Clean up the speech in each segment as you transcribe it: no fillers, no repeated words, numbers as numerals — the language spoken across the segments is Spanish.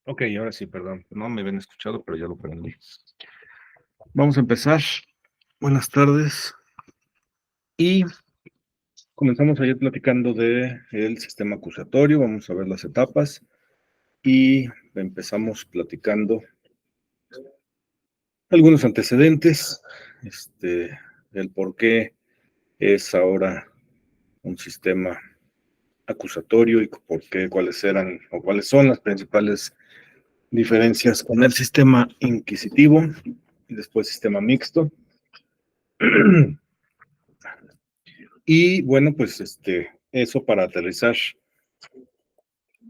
Ok, ahora sí, perdón. No me habían escuchado, pero ya lo prendí. Vamos a empezar. Buenas tardes. Y comenzamos ayer platicando de el sistema acusatorio. Vamos a ver las etapas. Y empezamos platicando algunos antecedentes, el por qué es ahora un sistema acusatorio y por qué, cuáles eran o cuáles son las principales diferencias con el sistema inquisitivo y después sistema mixto. Y bueno, pues eso para aterrizar,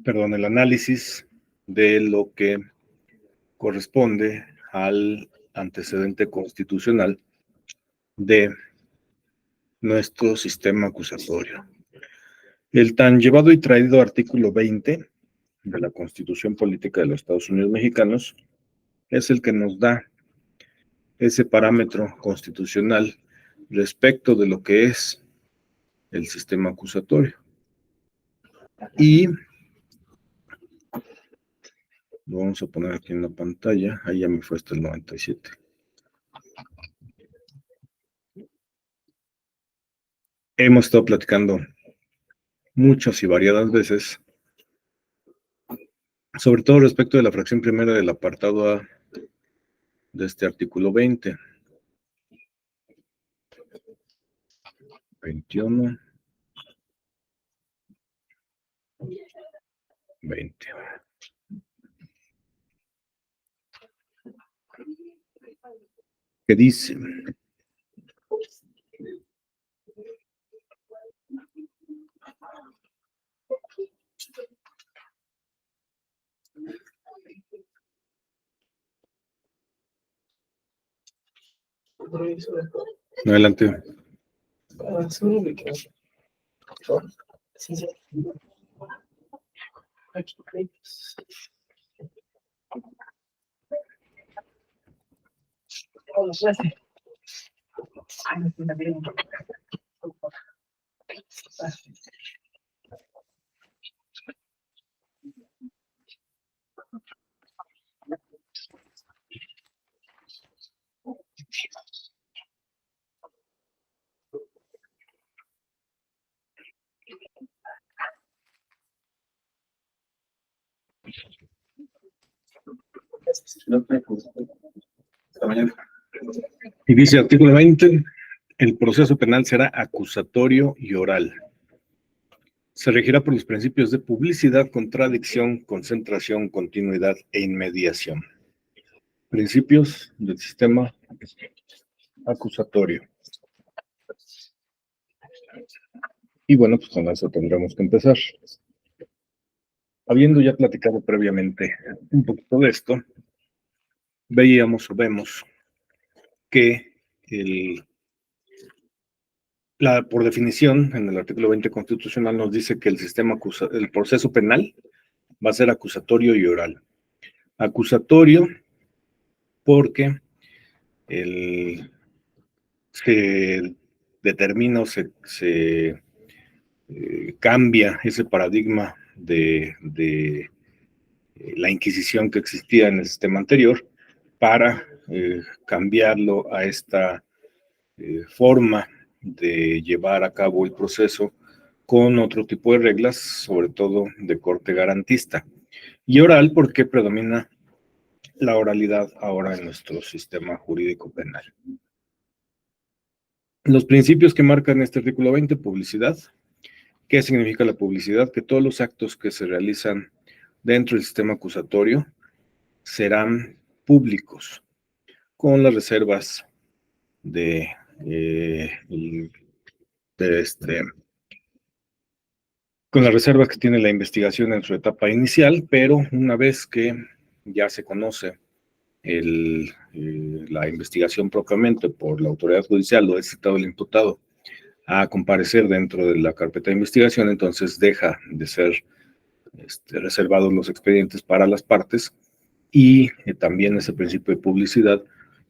perdón, el análisis de lo que corresponde al antecedente constitucional de nuestro sistema acusatorio. El tan llevado y traído artículo 20 de la Constitución Política de los Estados Unidos Mexicanos es el que nos da ese parámetro constitucional respecto de lo que es el sistema acusatorio. Y lo vamos a poner aquí en la pantalla. Ahí ya me fue hasta el 97. Hemos estado platicando muchas y variadas veces, sobre todo respecto de la fracción primera del apartado A de este artículo 20. 21, 20. ¿Qué dice? Adelante. Y dice artículo 20, el proceso penal será acusatorio y oral. Se regirá por los principios de publicidad, contradicción, concentración, continuidad e inmediación. Principios del sistema acusatorio. Y bueno, pues con eso tendremos que empezar. Habiendo ya platicado previamente un poquito de esto, veíamos o vemos que por definición, en el artículo 20 constitucional nos dice que el proceso penal va a ser acusatorio y oral. Acusatorio porque se determina o se cambia ese paradigma de la Inquisición que existía en el sistema anterior para cambiarlo a esta forma de llevar a cabo el proceso con otro tipo de reglas, sobre todo de corte garantista. Y oral porque predomina la oralidad ahora en nuestro sistema jurídico penal. Los principios que marcan este artículo 20, publicidad. ¿Qué significa la publicidad? Que todos los actos que se realizan dentro del sistema acusatorio serán públicos, con las reservas con las reservas que tiene la investigación en su etapa inicial, pero una vez que ya se conoce la investigación propiamente por la autoridad judicial o es citado el imputado a comparecer dentro de la carpeta de investigación, entonces deja de ser reservados los expedientes para las partes y también ese principio de publicidad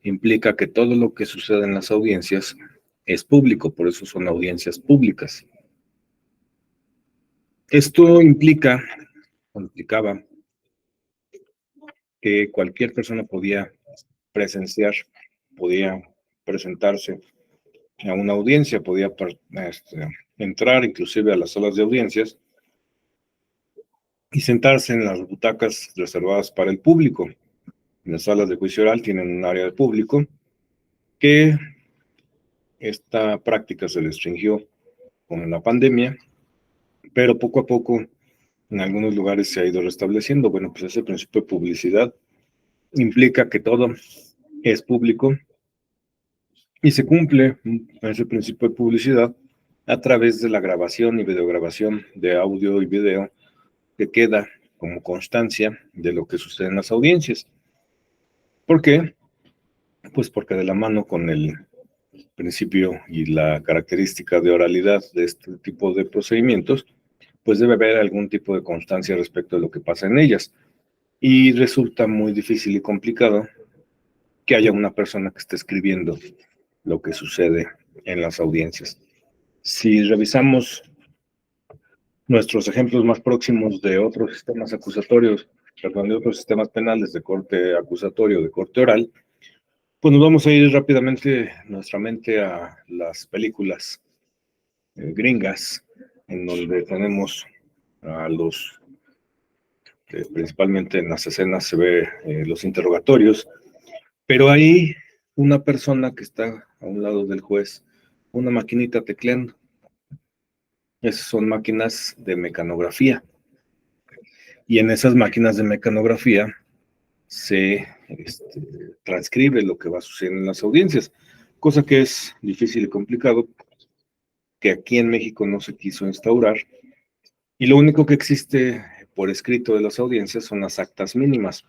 implica que todo lo que sucede en las audiencias es público, por eso son audiencias públicas. Esto implicaba que cualquier persona podía presenciar, podía presentarse a una audiencia, podía entrar inclusive a las salas de audiencias y sentarse en las butacas reservadas para el público. En las salas de juicio oral tienen un área de público que esta práctica se restringió con la pandemia, pero poco a poco en algunos lugares se ha ido restableciendo. Bueno, pues ese principio de publicidad implica que todo es público y se cumple ese principio de publicidad a través de la grabación y videograbación de audio y video que queda como constancia de lo que sucede en las audiencias. ¿Por qué? Pues porque de la mano con el principio y la característica de oralidad de este tipo de procedimientos, pues debe haber algún tipo de constancia respecto de lo que pasa en ellas. Y resulta muy difícil y complicado que haya una persona que esté escribiendo lo que sucede en las audiencias. Si revisamos nuestros ejemplos más próximos de otros sistemas acusatorios, perdón, de otros sistemas penales de corte acusatorio, de corte oral, pues nos vamos a ir rápidamente nuestra mente a las películas gringas, en donde tenemos a los, principalmente en las escenas se ve los interrogatorios, pero hay una persona que está a un lado del juez, una maquinita tecleando. Esas son máquinas de mecanografía. Y en esas máquinas de mecanografía se transcribe lo que va a suceder en las audiencias, cosa que es difícil y complicado, que aquí en México no se quiso instaurar. Y lo único que existe por escrito de las audiencias son las actas mínimas.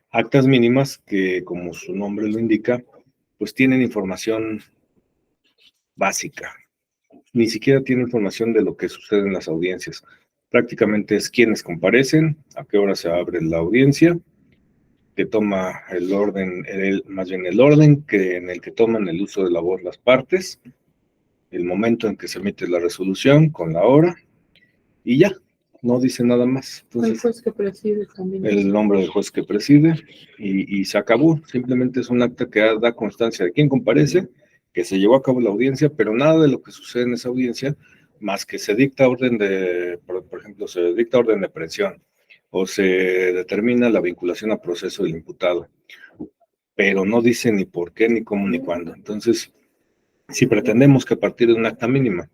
Actas mínimas que, como su nombre lo indica, pues tienen información básica. Ni siquiera tiene información de lo que sucede en las audiencias. Prácticamente es quiénes comparecen, a qué hora se abre la audiencia, que toma el orden, más bien el orden que en el que toman el uso de la voz las partes, el momento en que se emite la resolución con la hora, y ya, no dice nada más. Entonces, el juez que preside también. El nombre del juez que preside, y se acabó. Simplemente es un acta que da constancia de quién comparece, que se llevó a cabo la audiencia, pero nada de lo que sucede en esa audiencia, más que se dicta orden de, por ejemplo, se dicta orden de aprehensión, o se determina la vinculación a proceso del imputado, pero no dice ni por qué, ni cómo, ni cuándo. Entonces, si pretendemos que a partir de un acta mínima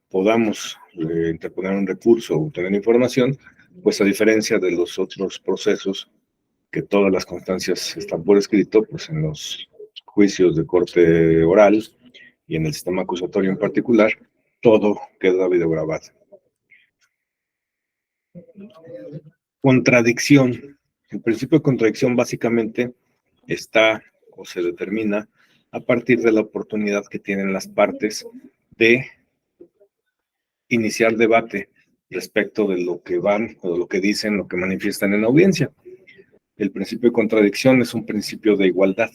podamos interponer un recurso o obtener información, pues a diferencia de los otros procesos, que todas las constancias están por escrito, pues en los juicios de corte oral y en el sistema acusatorio en particular, todo queda videograbado. Contradicción. El principio de contradicción básicamente está o se determina a partir de la oportunidad que tienen las partes de iniciar debate respecto de lo que van o de lo que dicen, lo que manifiestan en la audiencia. El principio de contradicción es un principio de igualdad,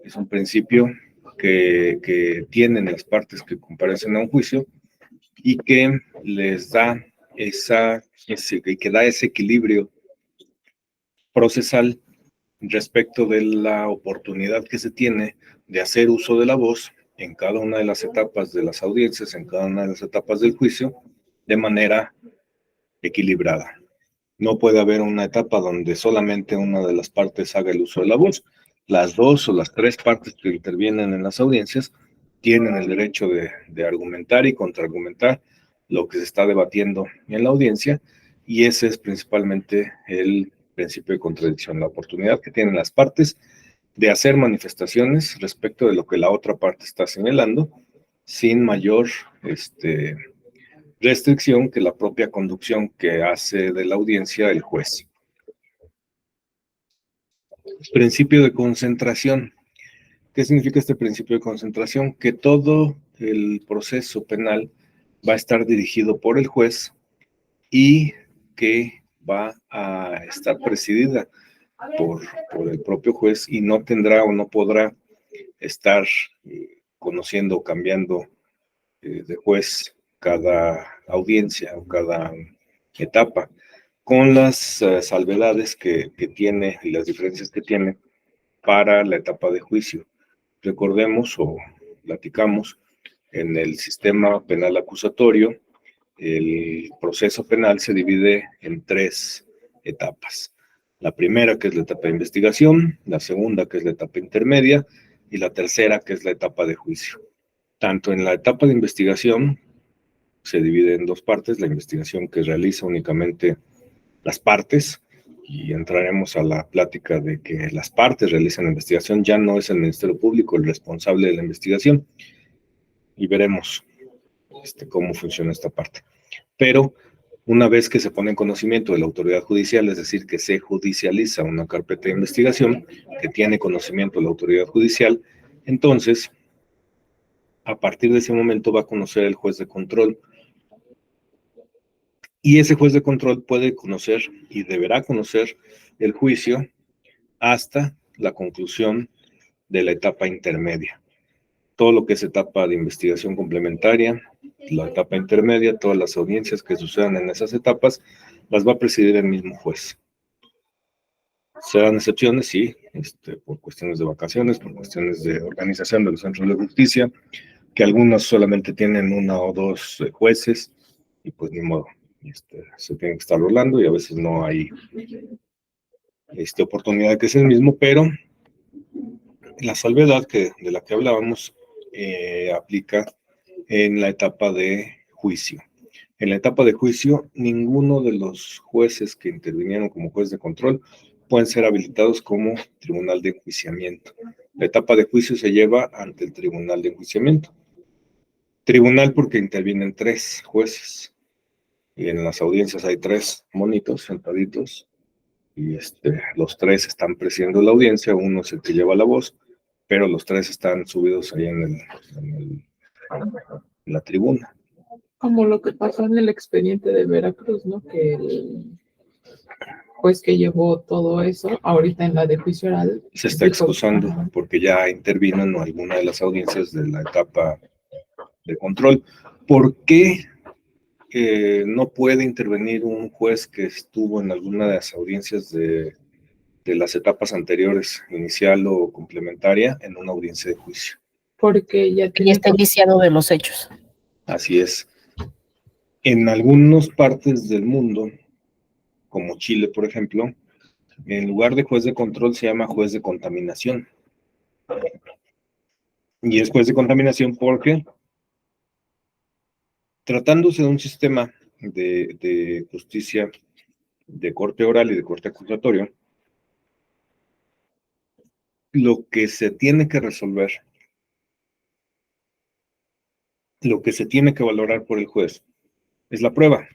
es un principio que tienen las partes que comparecen a un juicio y que les da que da ese equilibrio procesal respecto de la oportunidad que se tiene de hacer uso de la voz en cada una de las etapas de las audiencias, en cada una de las etapas del juicio, de manera equilibrada. No puede haber una etapa donde solamente una de las partes haga el uso de la voz. Las dos o las tres partes que intervienen en las audiencias tienen el derecho de argumentar y contraargumentar lo que se está debatiendo en la audiencia, y ese es principalmente el principio de contradicción, la oportunidad que tienen las partes de hacer manifestaciones respecto de lo que la otra parte está señalando, sin mayor restricción que la propia conducción que hace de la audiencia el juez. Principio de concentración. ¿Qué significa este principio de concentración? Que todo el proceso penal va a estar dirigido por el juez y que va a estar presidida por el propio juez, y no tendrá o no podrá estar conociendo o cambiando de juez cada audiencia o cada etapa. con las salvedades que tiene y las diferencias que tiene para la etapa de juicio. Recordemos o platicamos, en el sistema penal acusatorio, el proceso penal se divide en 3 etapas. La primera, que es la etapa de investigación, la segunda, que es la etapa intermedia, y la tercera, que es la etapa de juicio. Tanto en la etapa de investigación se divide en 2 partes, la investigación que realiza únicamente las partes, y entraremos a la plática de que las partes realizan la investigación, ya no es el Ministerio Público el responsable de la investigación, y veremos cómo funciona esta parte. Pero una vez que se pone en conocimiento de la autoridad judicial, es decir, que se judicializa una carpeta de investigación, que tiene conocimiento de la autoridad judicial, entonces, a partir de ese momento va a conocer el juez de control. Y ese juez de control puede conocer y deberá conocer el juicio hasta la conclusión de la etapa intermedia. Todo lo que es etapa de investigación complementaria, la etapa intermedia, todas las audiencias que sucedan en esas etapas, las va a presidir el mismo juez. Serán excepciones, sí, por cuestiones de vacaciones, por cuestiones de organización de los centros de justicia, que algunos solamente tienen 1 o 2 jueces, y pues ni modo, se tienen que estar rolando, y a veces no hay oportunidad de que sea el mismo, pero la salvedad de la que hablábamos aplica en la etapa de juicio. En la etapa de juicio, ninguno de los jueces que intervinieron como juez de control pueden ser habilitados como tribunal de enjuiciamiento. La etapa de juicio se lleva ante el tribunal de enjuiciamiento. Tribunal porque intervienen 3 jueces, y en las audiencias hay 3 monitos sentaditos, y los 3 están presidiendo la audiencia, uno es el que lleva la voz, pero los 3 están subidos ahí en la tribuna. Como lo que pasó en el expediente de Veracruz, ¿no? Que el juez que llevó todo eso, ahorita en la de juicio oral, se está excusando porque ya intervino en alguna de las audiencias de la etapa de control. ¿Por qué no puede intervenir un juez que estuvo en alguna de las audiencias de las etapas anteriores, inicial o complementaria, en una audiencia de juicio? Porque ya está indiciado de los hechos. Así es. En algunas partes del mundo, como Chile, por ejemplo, en lugar de juez de control se llama juez de contaminación. Y es juez de contaminación porque, tratándose de un sistema de justicia de corte oral y de corte acusatorio, lo que se tiene que resolver, lo que se tiene que valorar por el juez, es la prueba.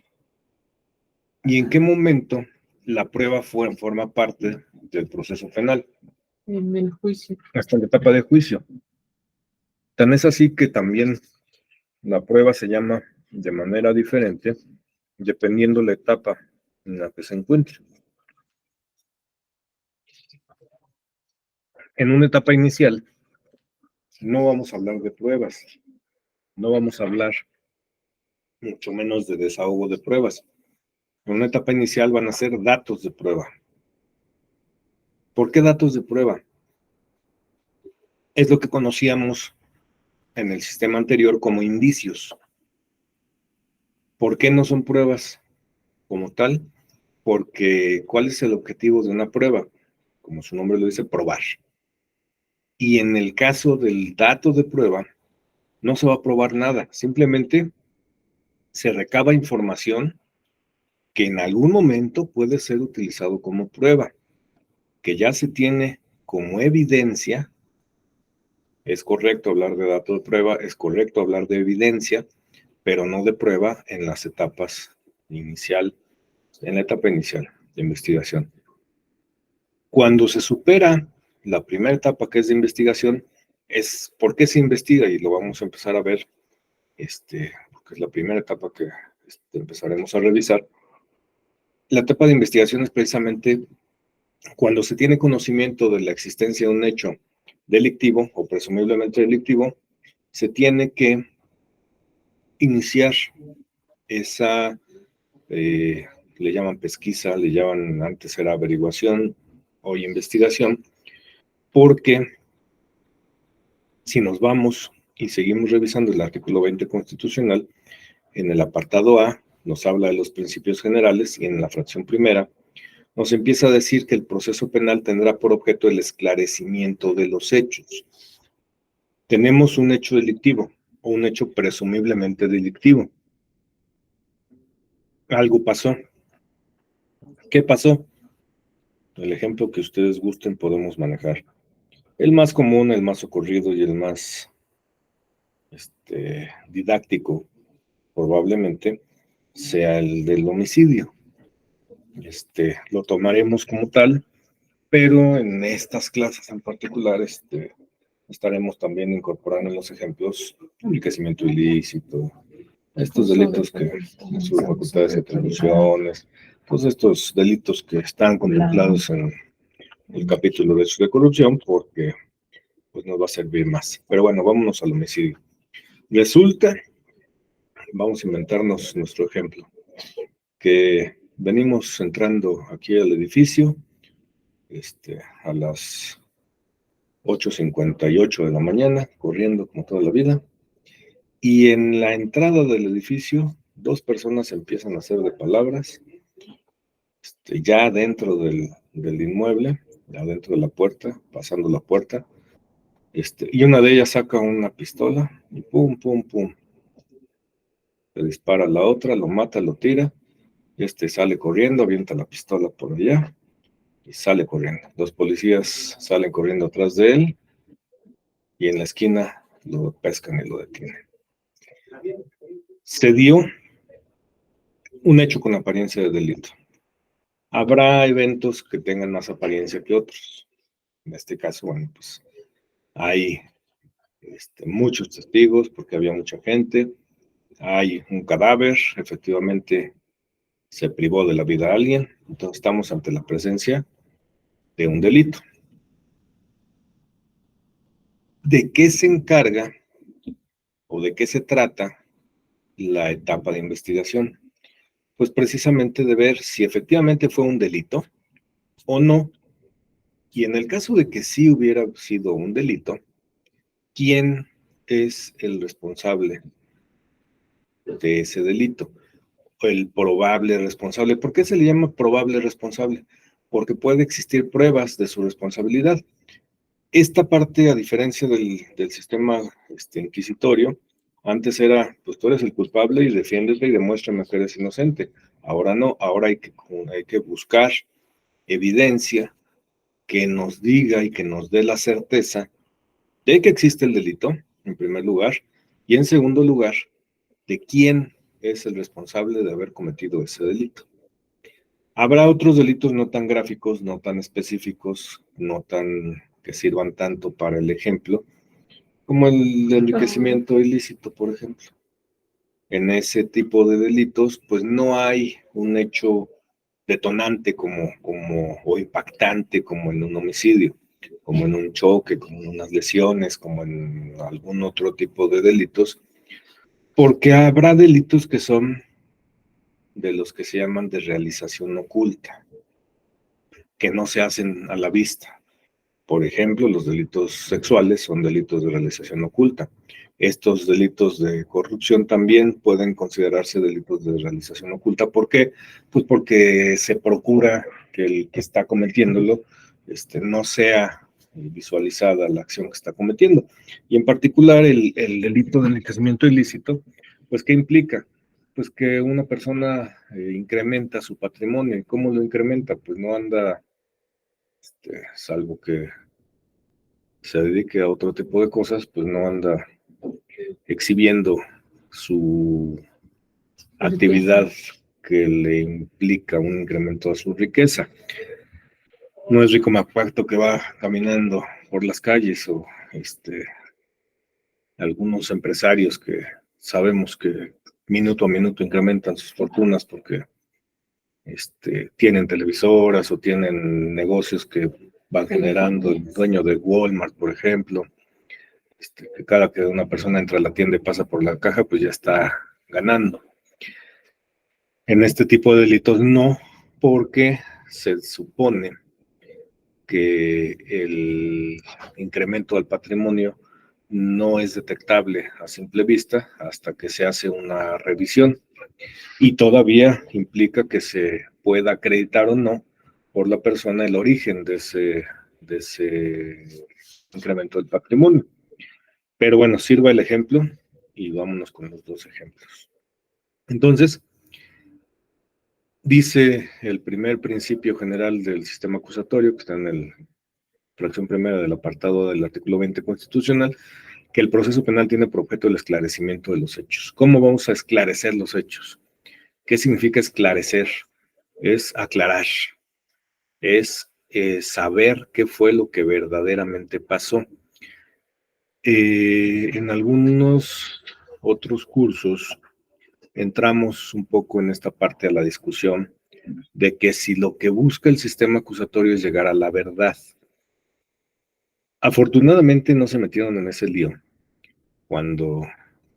¿Y en qué momento la prueba forma parte del proceso penal? En el juicio. Hasta la etapa de juicio. Tan es así que también la prueba se llama de manera diferente dependiendo la etapa en la que se encuentre. En una etapa inicial no vamos a hablar de pruebas, no vamos a hablar mucho menos de desahogo de pruebas. En una etapa inicial van a ser datos de prueba. ¿Por qué datos de prueba? Es lo que conocíamos en el sistema anterior como indicios. ¿Por qué no son pruebas como tal? Porque ¿cuál es el objetivo de una prueba? Como su nombre lo dice, probar. Y en el caso del dato de prueba, no se va a probar nada, simplemente se recaba información que en algún momento puede ser utilizado como prueba, que ya se tiene como evidencia. Es correcto hablar de dato de prueba, es correcto hablar de evidencia, pero no de prueba en las etapas inicial, en la etapa inicial de investigación. Cuando se supera la primera etapa, que es de investigación, es por qué se investiga, y lo vamos a empezar a ver, porque es la primera etapa que empezaremos a revisar. La etapa de investigación es precisamente cuando se tiene conocimiento de la existencia de un hecho delictivo o presumiblemente delictivo, se tiene que iniciar le llaman pesquisa, le llaman, antes era averiguación, hoy investigación, porque si nos vamos y seguimos revisando el artículo 20 constitucional, en el apartado A nos habla de los principios generales y en la fracción primera nos empieza a decir que el proceso penal tendrá por objeto el esclarecimiento de los hechos. Tenemos un hecho delictivo o un hecho presumiblemente delictivo. Algo pasó. ¿Qué pasó? El ejemplo que ustedes gusten podemos manejar. El más común, el más socorrido y el más didáctico probablemente sea el del homicidio. Lo tomaremos como tal, pero en estas clases en particular estaremos también incorporando en los ejemplos enriquecimiento ilícito, estos delitos que sus facultades y atribuciones, todos estos delitos que están contemplados en el capítulo de hechos de corrupción, porque pues nos va a servir más. Pero bueno, vámonos al homicidio. Resulta, vamos a inventarnos nuestro ejemplo, que venimos entrando aquí al edificio a las 8:58 de la mañana, corriendo como toda la vida, y en la entrada del edificio, dos personas empiezan a hacer de palabras, ya dentro del inmueble, ya dentro de la puerta, pasando la puerta, y una de ellas saca una pistola y pum, pum, pum, le dispara a la otra, lo mata, lo tira, sale corriendo, avienta la pistola por allá y sale corriendo. Los policías salen corriendo atrás de él y en la esquina lo pescan y lo detienen. Se dio un hecho con apariencia de delito. Habrá eventos que tengan más apariencia que otros. En este caso, bueno, pues hay muchos testigos porque había mucha gente. Hay un cadáver, efectivamente se privó de la vida a alguien. Entonces estamos ante la presencia de un delito. ¿De qué se encarga o de qué se trata la etapa de investigación? Pues precisamente de ver si efectivamente fue un delito o no. Y en el caso de que sí hubiera sido un delito, ¿quién es el responsable de ese delito? El probable responsable. ¿Por qué se le llama probable responsable? Porque puede existir pruebas de su responsabilidad. Esta parte, a diferencia del sistema inquisitorio, antes era, pues tú eres el culpable y defiéndete y demuéstrame que eres inocente. Ahora no, ahora hay que buscar evidencia que nos diga y que nos dé la certeza de que existe el delito, en primer lugar, y en segundo lugar, de quién es el responsable de haber cometido ese delito. Habrá otros delitos no tan gráficos, no tan específicos, no tan que sirvan tanto para el ejemplo, como el enriquecimiento ilícito, por ejemplo. En ese tipo de delitos, pues no hay un hecho detonante o impactante como en un homicidio, como en un choque, como en unas lesiones, como en algún otro tipo de delitos, porque habrá delitos que son de los que se llaman de realización oculta, que no se hacen a la vista. Por ejemplo, los delitos sexuales son delitos de realización oculta. Estos delitos de corrupción también pueden considerarse delitos de realización oculta. ¿Por qué? Pues porque se procura que el que está cometiéndolo no sea visualizada la acción que está cometiendo. Y en particular el delito de enriquecimiento ilícito, pues ¿qué implica? Pues que una persona incrementa su patrimonio. ¿Y cómo lo incrementa? Pues no anda, salvo que se dedique a otro tipo de cosas, pues no anda exhibiendo su actividad que le implica un incremento a su riqueza. No es Rico MacPacto que va caminando por las calles o algunos empresarios que sabemos que minuto a minuto incrementan sus fortunas porque tienen televisoras o tienen negocios que van generando. El dueño de Walmart, por ejemplo, que cada que una persona entra a la tienda y pasa por la caja, pues ya está ganando. En este tipo de delitos no, porque se supone que el incremento del patrimonio no es detectable a simple vista hasta que se hace una revisión, y todavía implica que se pueda acreditar o no por la persona el origen de ese incremento del patrimonio. Pero bueno, sirva el ejemplo y vámonos con los dos ejemplos. Entonces, dice el primer principio general del sistema acusatorio, que está en la fracción primera del apartado del artículo 20 constitucional, que el proceso penal tiene por objeto el esclarecimiento de los hechos. ¿Cómo vamos a esclarecer los hechos? ¿Qué significa esclarecer? Es aclarar, es saber qué fue lo que verdaderamente pasó. En algunos otros cursos entramos un poco en esta parte de la discusión de que si lo que busca el sistema acusatorio es llegar a la verdad. Afortunadamente no se metieron en ese lío cuando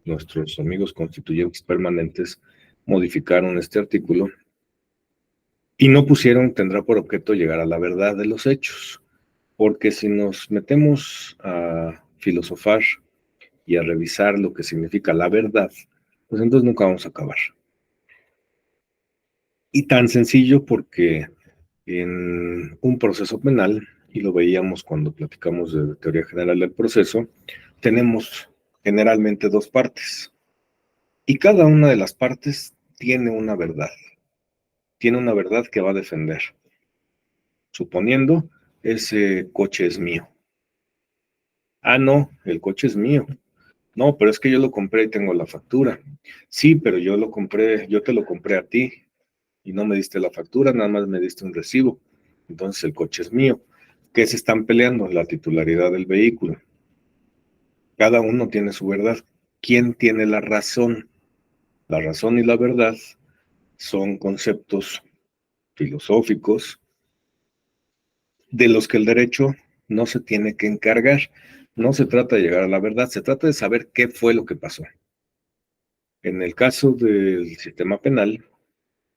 nuestros amigos constituyentes permanentes modificaron este artículo y no pusieron tendrá por objeto llegar a la verdad de los hechos, porque si nos metemos a filosofar y a revisar lo que significa la verdad, pues entonces nunca vamos a acabar. Y tan sencillo porque en un proceso penal, y lo veíamos cuando platicamos de teoría general del proceso, tenemos generalmente dos partes. Y cada una de las partes tiene una verdad que va a defender. Suponiendo, ese coche es mío. Ah, no, el coche es mío. No, pero es que yo lo compré y tengo la factura. Sí, pero yo te lo compré a ti y no me diste la factura, nada más me diste un recibo. Entonces el coche es mío. ¿Qué se están peleando? La titularidad del vehículo. Cada uno tiene su verdad. ¿Quién tiene la razón? La razón y la verdad son conceptos filosóficos de los que el derecho no se tiene que encargar. No se trata de llegar a la verdad, se trata de saber qué fue lo que pasó. En el caso del sistema penal,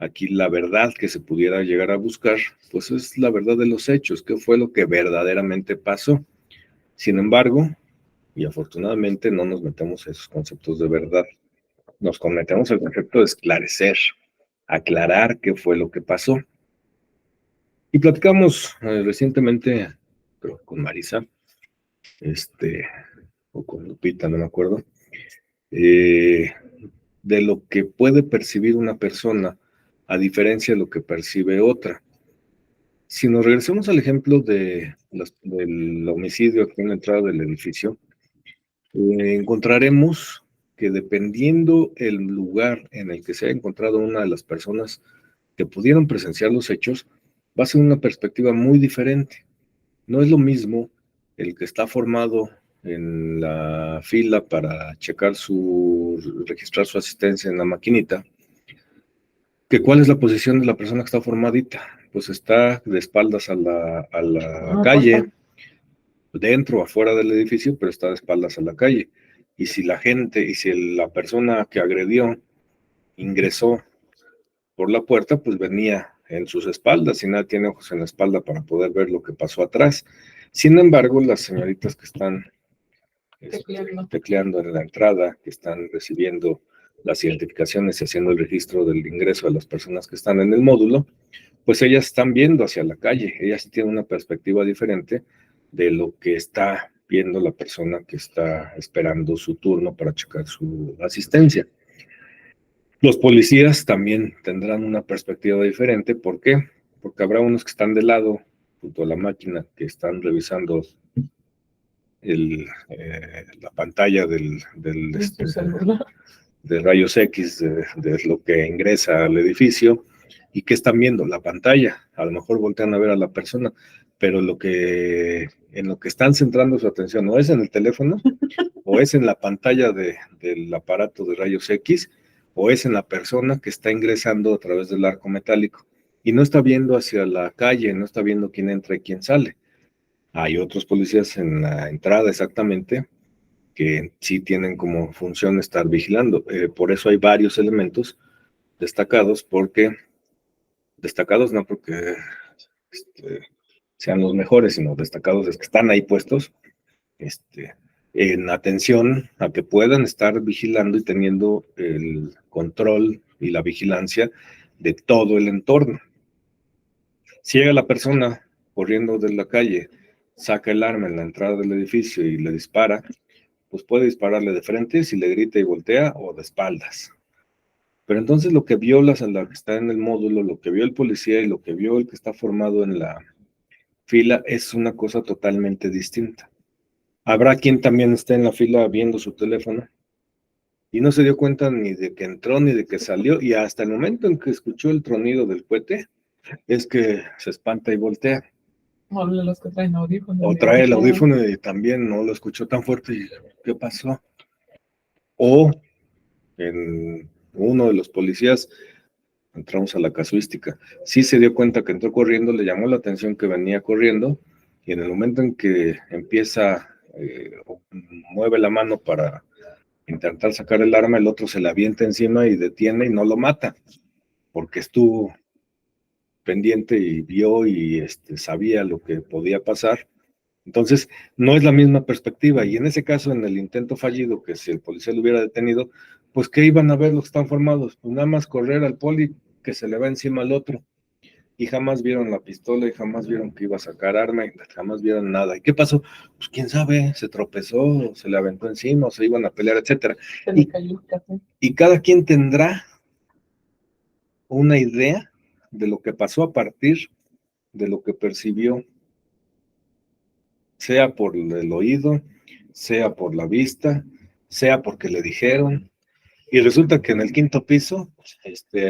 aquí la verdad que se pudiera llegar a buscar, pues es la verdad de los hechos, qué fue lo que verdaderamente pasó. Sin embargo, y afortunadamente no nos metemos en esos conceptos de verdad, nos metemos el concepto de esclarecer, aclarar qué fue lo que pasó. Y platicamos recientemente, creo, con Marisa, o con Lupita, no me acuerdo, de lo que puede percibir una persona a diferencia de lo que percibe otra. Si nos regresamos al ejemplo del homicidio aquí en la entrada del edificio, encontraremos que dependiendo el lugar en el que se haya encontrado una de las personas que pudieron presenciar los hechos, va a ser una perspectiva muy diferente. No es lo mismo el que está formado en la fila para registrar su asistencia en la maquinita, que cuál es la posición de la persona que está formadita. Pues está de espaldas a la calle, dentro o afuera del edificio, pero está de espaldas a la calle. Y si la persona que agredió ingresó por la puerta, pues venía en sus espaldas y nadie tiene ojos en la espalda para poder ver lo que pasó atrás. Sin embargo, las señoritas que están tecleando en la entrada, que están recibiendo las identificaciones y haciendo el registro del ingreso de las personas que están en el módulo, pues ellas están viendo hacia la calle, ellas sí tienen una perspectiva diferente de lo que está viendo la persona que está esperando su turno para checar su asistencia. Los policías también tendrán una perspectiva diferente. ¿Por qué? Porque habrá unos que están de lado, junto a la máquina, que están revisando la pantalla de rayos X de lo que ingresa al edificio. ¿Y qué están viendo? La pantalla. A lo mejor voltean a ver a la persona, pero en lo que están centrando su atención o es en el teléfono, o es en la pantalla del aparato de rayos X, o es en la persona que está ingresando a través del arco metálico. Y no está viendo hacia la calle, no está viendo quién entra y quién sale. Hay otros policías en la entrada exactamente que sí tienen como función estar vigilando. Por eso hay varios elementos destacados porque, destacados no porque sean los mejores, sino destacados es que están ahí puestos, en atención a que puedan estar vigilando y teniendo el control y la vigilancia de todo el entorno. Si llega la persona corriendo de la calle, saca el arma en la entrada del edificio y le dispara, pues puede dispararle de frente si le grita y voltea, o de espaldas. Pero entonces lo que vio la que está en el módulo, lo que vio el policía y lo que vio el que está formado en la fila es una cosa totalmente distinta. Habrá quien también esté en la fila viendo su teléfono y no se dio cuenta ni de que entró ni de que salió, y hasta el momento en que escuchó el tronido del cohete es que se espanta y voltea. O los que traen audífonos. O trae el audífono y también no lo escuchó tan fuerte y ¿qué pasó? O en uno de los policías, entramos a la casuística, sí se dio cuenta que entró corriendo, le llamó la atención que venía corriendo, y en el momento en que empieza, mueve la mano para intentar sacar el arma, el otro se la avienta encima y detiene y no lo mata, porque estuvo pendiente y vio y sabía lo que podía pasar. Entonces, no es la misma perspectiva, y en ese caso, en el intento fallido, que si el policía lo hubiera detenido, pues ¿qué iban a ver los que están formados? Pues nada más correr al poli que se le va encima al otro, y jamás vieron la pistola, y jamás vieron que iba a sacar arma, y jamás vieron nada. ¿Y qué pasó? Pues quién sabe, se tropezó, se le aventó encima, o se iban a pelear, etcétera. Se le cayó el café. Y cada quien tendrá una idea de lo que pasó a partir de lo que percibió, sea por el oído, sea por la vista, sea porque le dijeron. Y resulta que en el quinto piso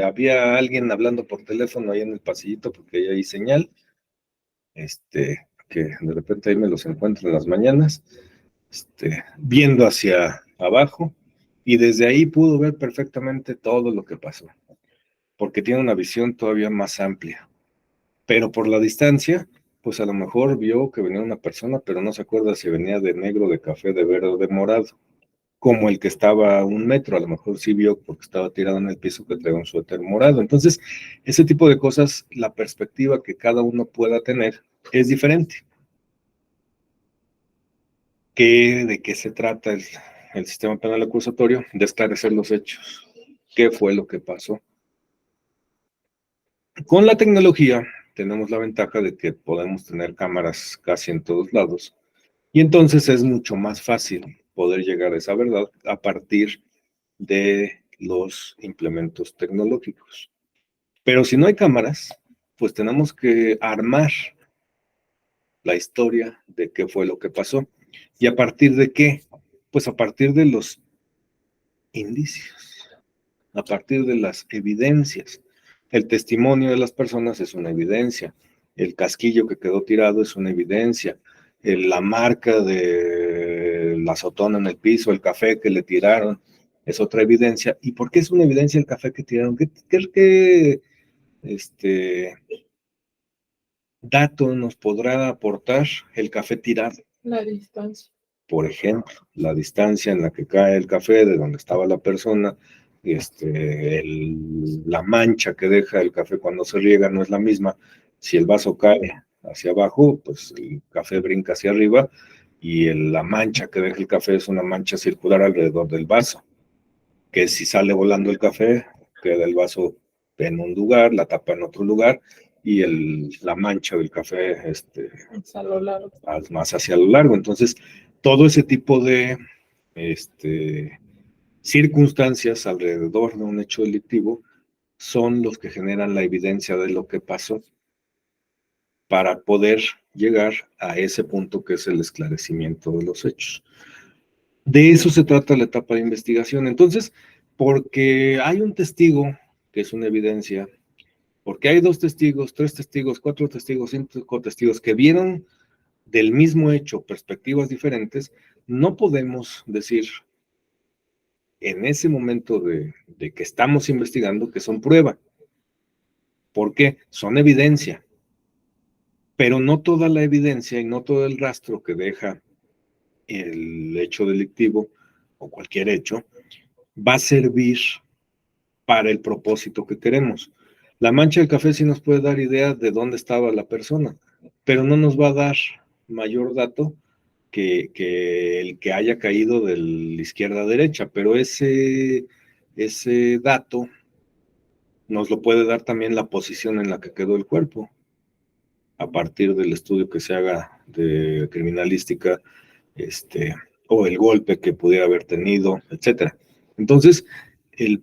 había alguien hablando por teléfono ahí en el pasillito, porque ahí hay señal, que de repente ahí me los encuentro en las mañanas, viendo hacia abajo, y desde ahí pudo ver perfectamente todo lo que pasó, porque tiene una visión todavía más amplia. Pero por la distancia, pues a lo mejor vio que venía una persona, pero no se acuerda si venía de negro, de café, de verde o de morado, como el que estaba a 1 metro, a lo mejor sí vio porque estaba tirado en el piso que traía un suéter morado. Entonces, ese tipo de cosas, la perspectiva que cada uno pueda tener es diferente. ¿De qué se trata el sistema penal acusatorio? De esclarecer los hechos. ¿Qué fue lo que pasó? Con la tecnología tenemos la ventaja de que podemos tener cámaras casi en todos lados, y entonces es mucho más fácil poder llegar a esa verdad a partir de los implementos tecnológicos. Pero si no hay cámaras, pues tenemos que armar la historia de qué fue lo que pasó. ¿Y a partir de qué? Pues a partir de los indicios, a partir de las evidencias. El testimonio de las personas es una evidencia, el casquillo que quedó tirado es una evidencia, la marca de la azotona en el piso, el café que le tiraron, es otra evidencia. ¿Y por qué es una evidencia el café que tiraron? ¿Qué dato nos podrá aportar el café tirado? La distancia. Por ejemplo, la distancia en la que cae el café de donde estaba la persona, la mancha que deja el café cuando se riega no es la misma. Si el vaso cae hacia abajo, pues el café brinca hacia arriba, y la mancha que deja el café es una mancha circular alrededor del vaso, que si sale volando el café, queda el vaso en un lugar, la tapa en otro lugar, y la mancha del café A lo largo. más hacia lo largo. Entonces, todo ese tipo de circunstancias alrededor de un hecho delictivo son los que generan la evidencia de lo que pasó para poder llegar a ese punto que es el esclarecimiento de los hechos. De eso se trata la etapa de investigación. Entonces, porque hay un testigo que es una evidencia, porque hay 2 testigos, 3 testigos, 4 testigos, 5 testigos que vieron del mismo hecho perspectivas diferentes, no podemos decir en ese momento de que estamos investigando que son prueba. ¿Por qué? Son evidencia. Pero no toda la evidencia y no todo el rastro que deja el hecho delictivo o cualquier hecho va a servir para el propósito que queremos. La mancha del café sí nos puede dar idea de dónde estaba la persona, pero no nos va a dar mayor dato que el que haya caído de la izquierda a derecha, pero ese dato nos lo puede dar también la posición en la que quedó el cuerpo, a partir del estudio que se haga de criminalística, o el golpe que pudiera haber tenido, etcétera. Entonces, la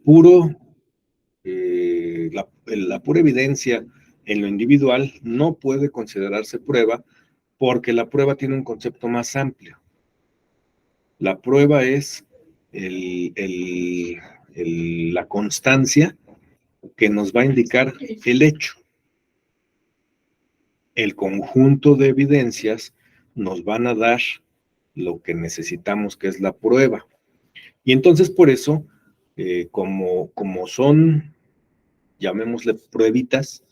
pura evidencia en lo individual no puede considerarse prueba, porque la prueba tiene un concepto más amplio. La prueba es la constancia que nos va a indicar el hecho. El conjunto de evidencias nos van a dar lo que necesitamos, que es la prueba. Y entonces por eso, como son, llamémosle pruebitas,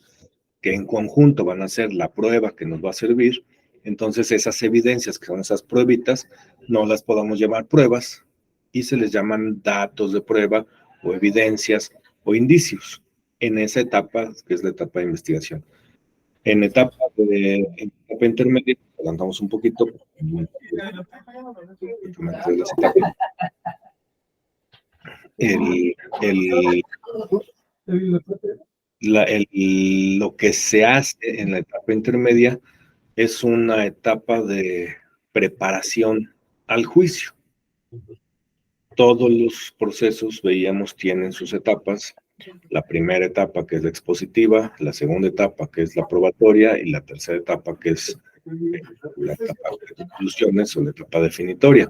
que en conjunto van a ser la prueba que nos va a servir, entonces esas evidencias, que son esas pruebitas, no las podamos llamar pruebas y se les llaman datos de prueba o evidencias o indicios en esa etapa, que es la etapa de investigación. En etapa intermedia, adelantamos un poquito, lo que se hace en la etapa intermedia es una etapa de preparación al juicio. Todos los procesos, veíamos, tienen sus etapas. La primera etapa, que es la expositiva, la segunda etapa, que es la probatoria, y la tercera etapa, que es la etapa de conclusiones o la etapa definitoria.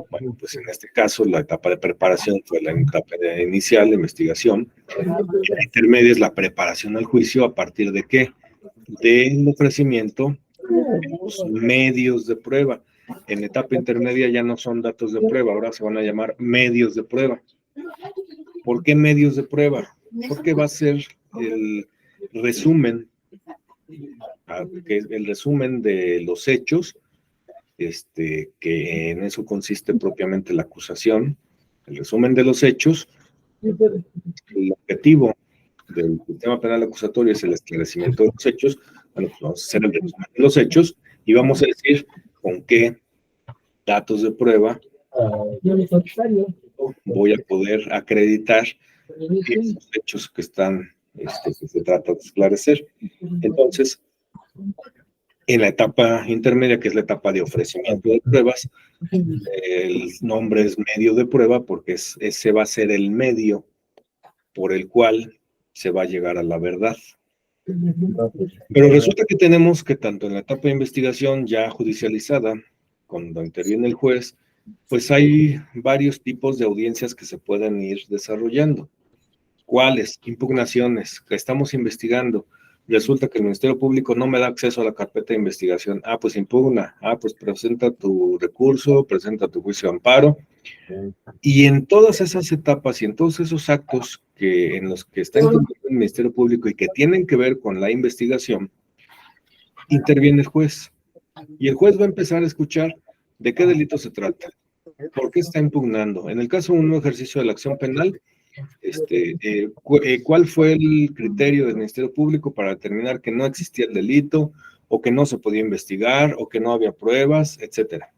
Bueno, pues en este caso la etapa de preparación fue la etapa inicial de investigación. La intermedia es la preparación al juicio. ¿A partir de qué? Del ofrecimiento de los medios de prueba. En etapa intermedia ya no son datos de prueba, ahora se van a llamar medios de prueba. ¿Por qué medios de prueba? Porque va a ser el resumen, de los hechos, que en eso consiste propiamente la acusación, el resumen de los hechos. El objetivo del sistema penal acusatorio es el esclarecimiento de los hechos. Bueno, pues vamos a hacer el resumen de los hechos y vamos a decir con qué datos de prueba voy a poder acreditar esos hechos que están, que se trata de esclarecer. Entonces, en la etapa intermedia, que es la etapa de ofrecimiento de pruebas, el nombre es medio de prueba porque ese va a ser el medio por el cual se va a llegar a la verdad. Pero resulta que tenemos que tanto en la etapa de investigación ya judicializada, cuando interviene el juez, pues hay varios tipos de audiencias que se pueden ir desarrollando. ¿Cuáles? Impugnaciones que estamos investigando. Resulta que el Ministerio Público no me da acceso a la carpeta de investigación. Pues impugna. Pues presenta tu recurso, presenta tu juicio de amparo. Y en todas esas etapas y en todos esos actos en los que está interviniendo el Ministerio Público y que tienen que ver con la investigación, interviene el juez. Y el juez va a empezar a escuchar de qué delito se trata, por qué está impugnando. En el caso de un ejercicio de la acción penal, ¿cuál fue el criterio del Ministerio Público para determinar que no existía el delito, o que no se podía investigar, o que no había pruebas, etcétera?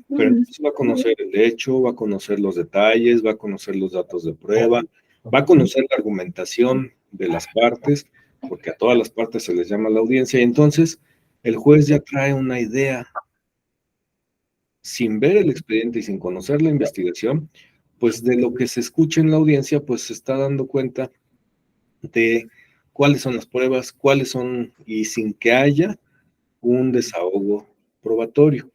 Pero entonces va a conocer el hecho, va a conocer los detalles, va a conocer los datos de prueba, va a conocer la argumentación de las partes, porque a todas las partes se les llama la audiencia, y entonces el juez ya trae una idea, sin ver el expediente y sin conocer la investigación, pues de lo que se escucha en la audiencia, pues se está dando cuenta de cuáles son las pruebas, cuáles son, y sin que haya un desahogo probatorio,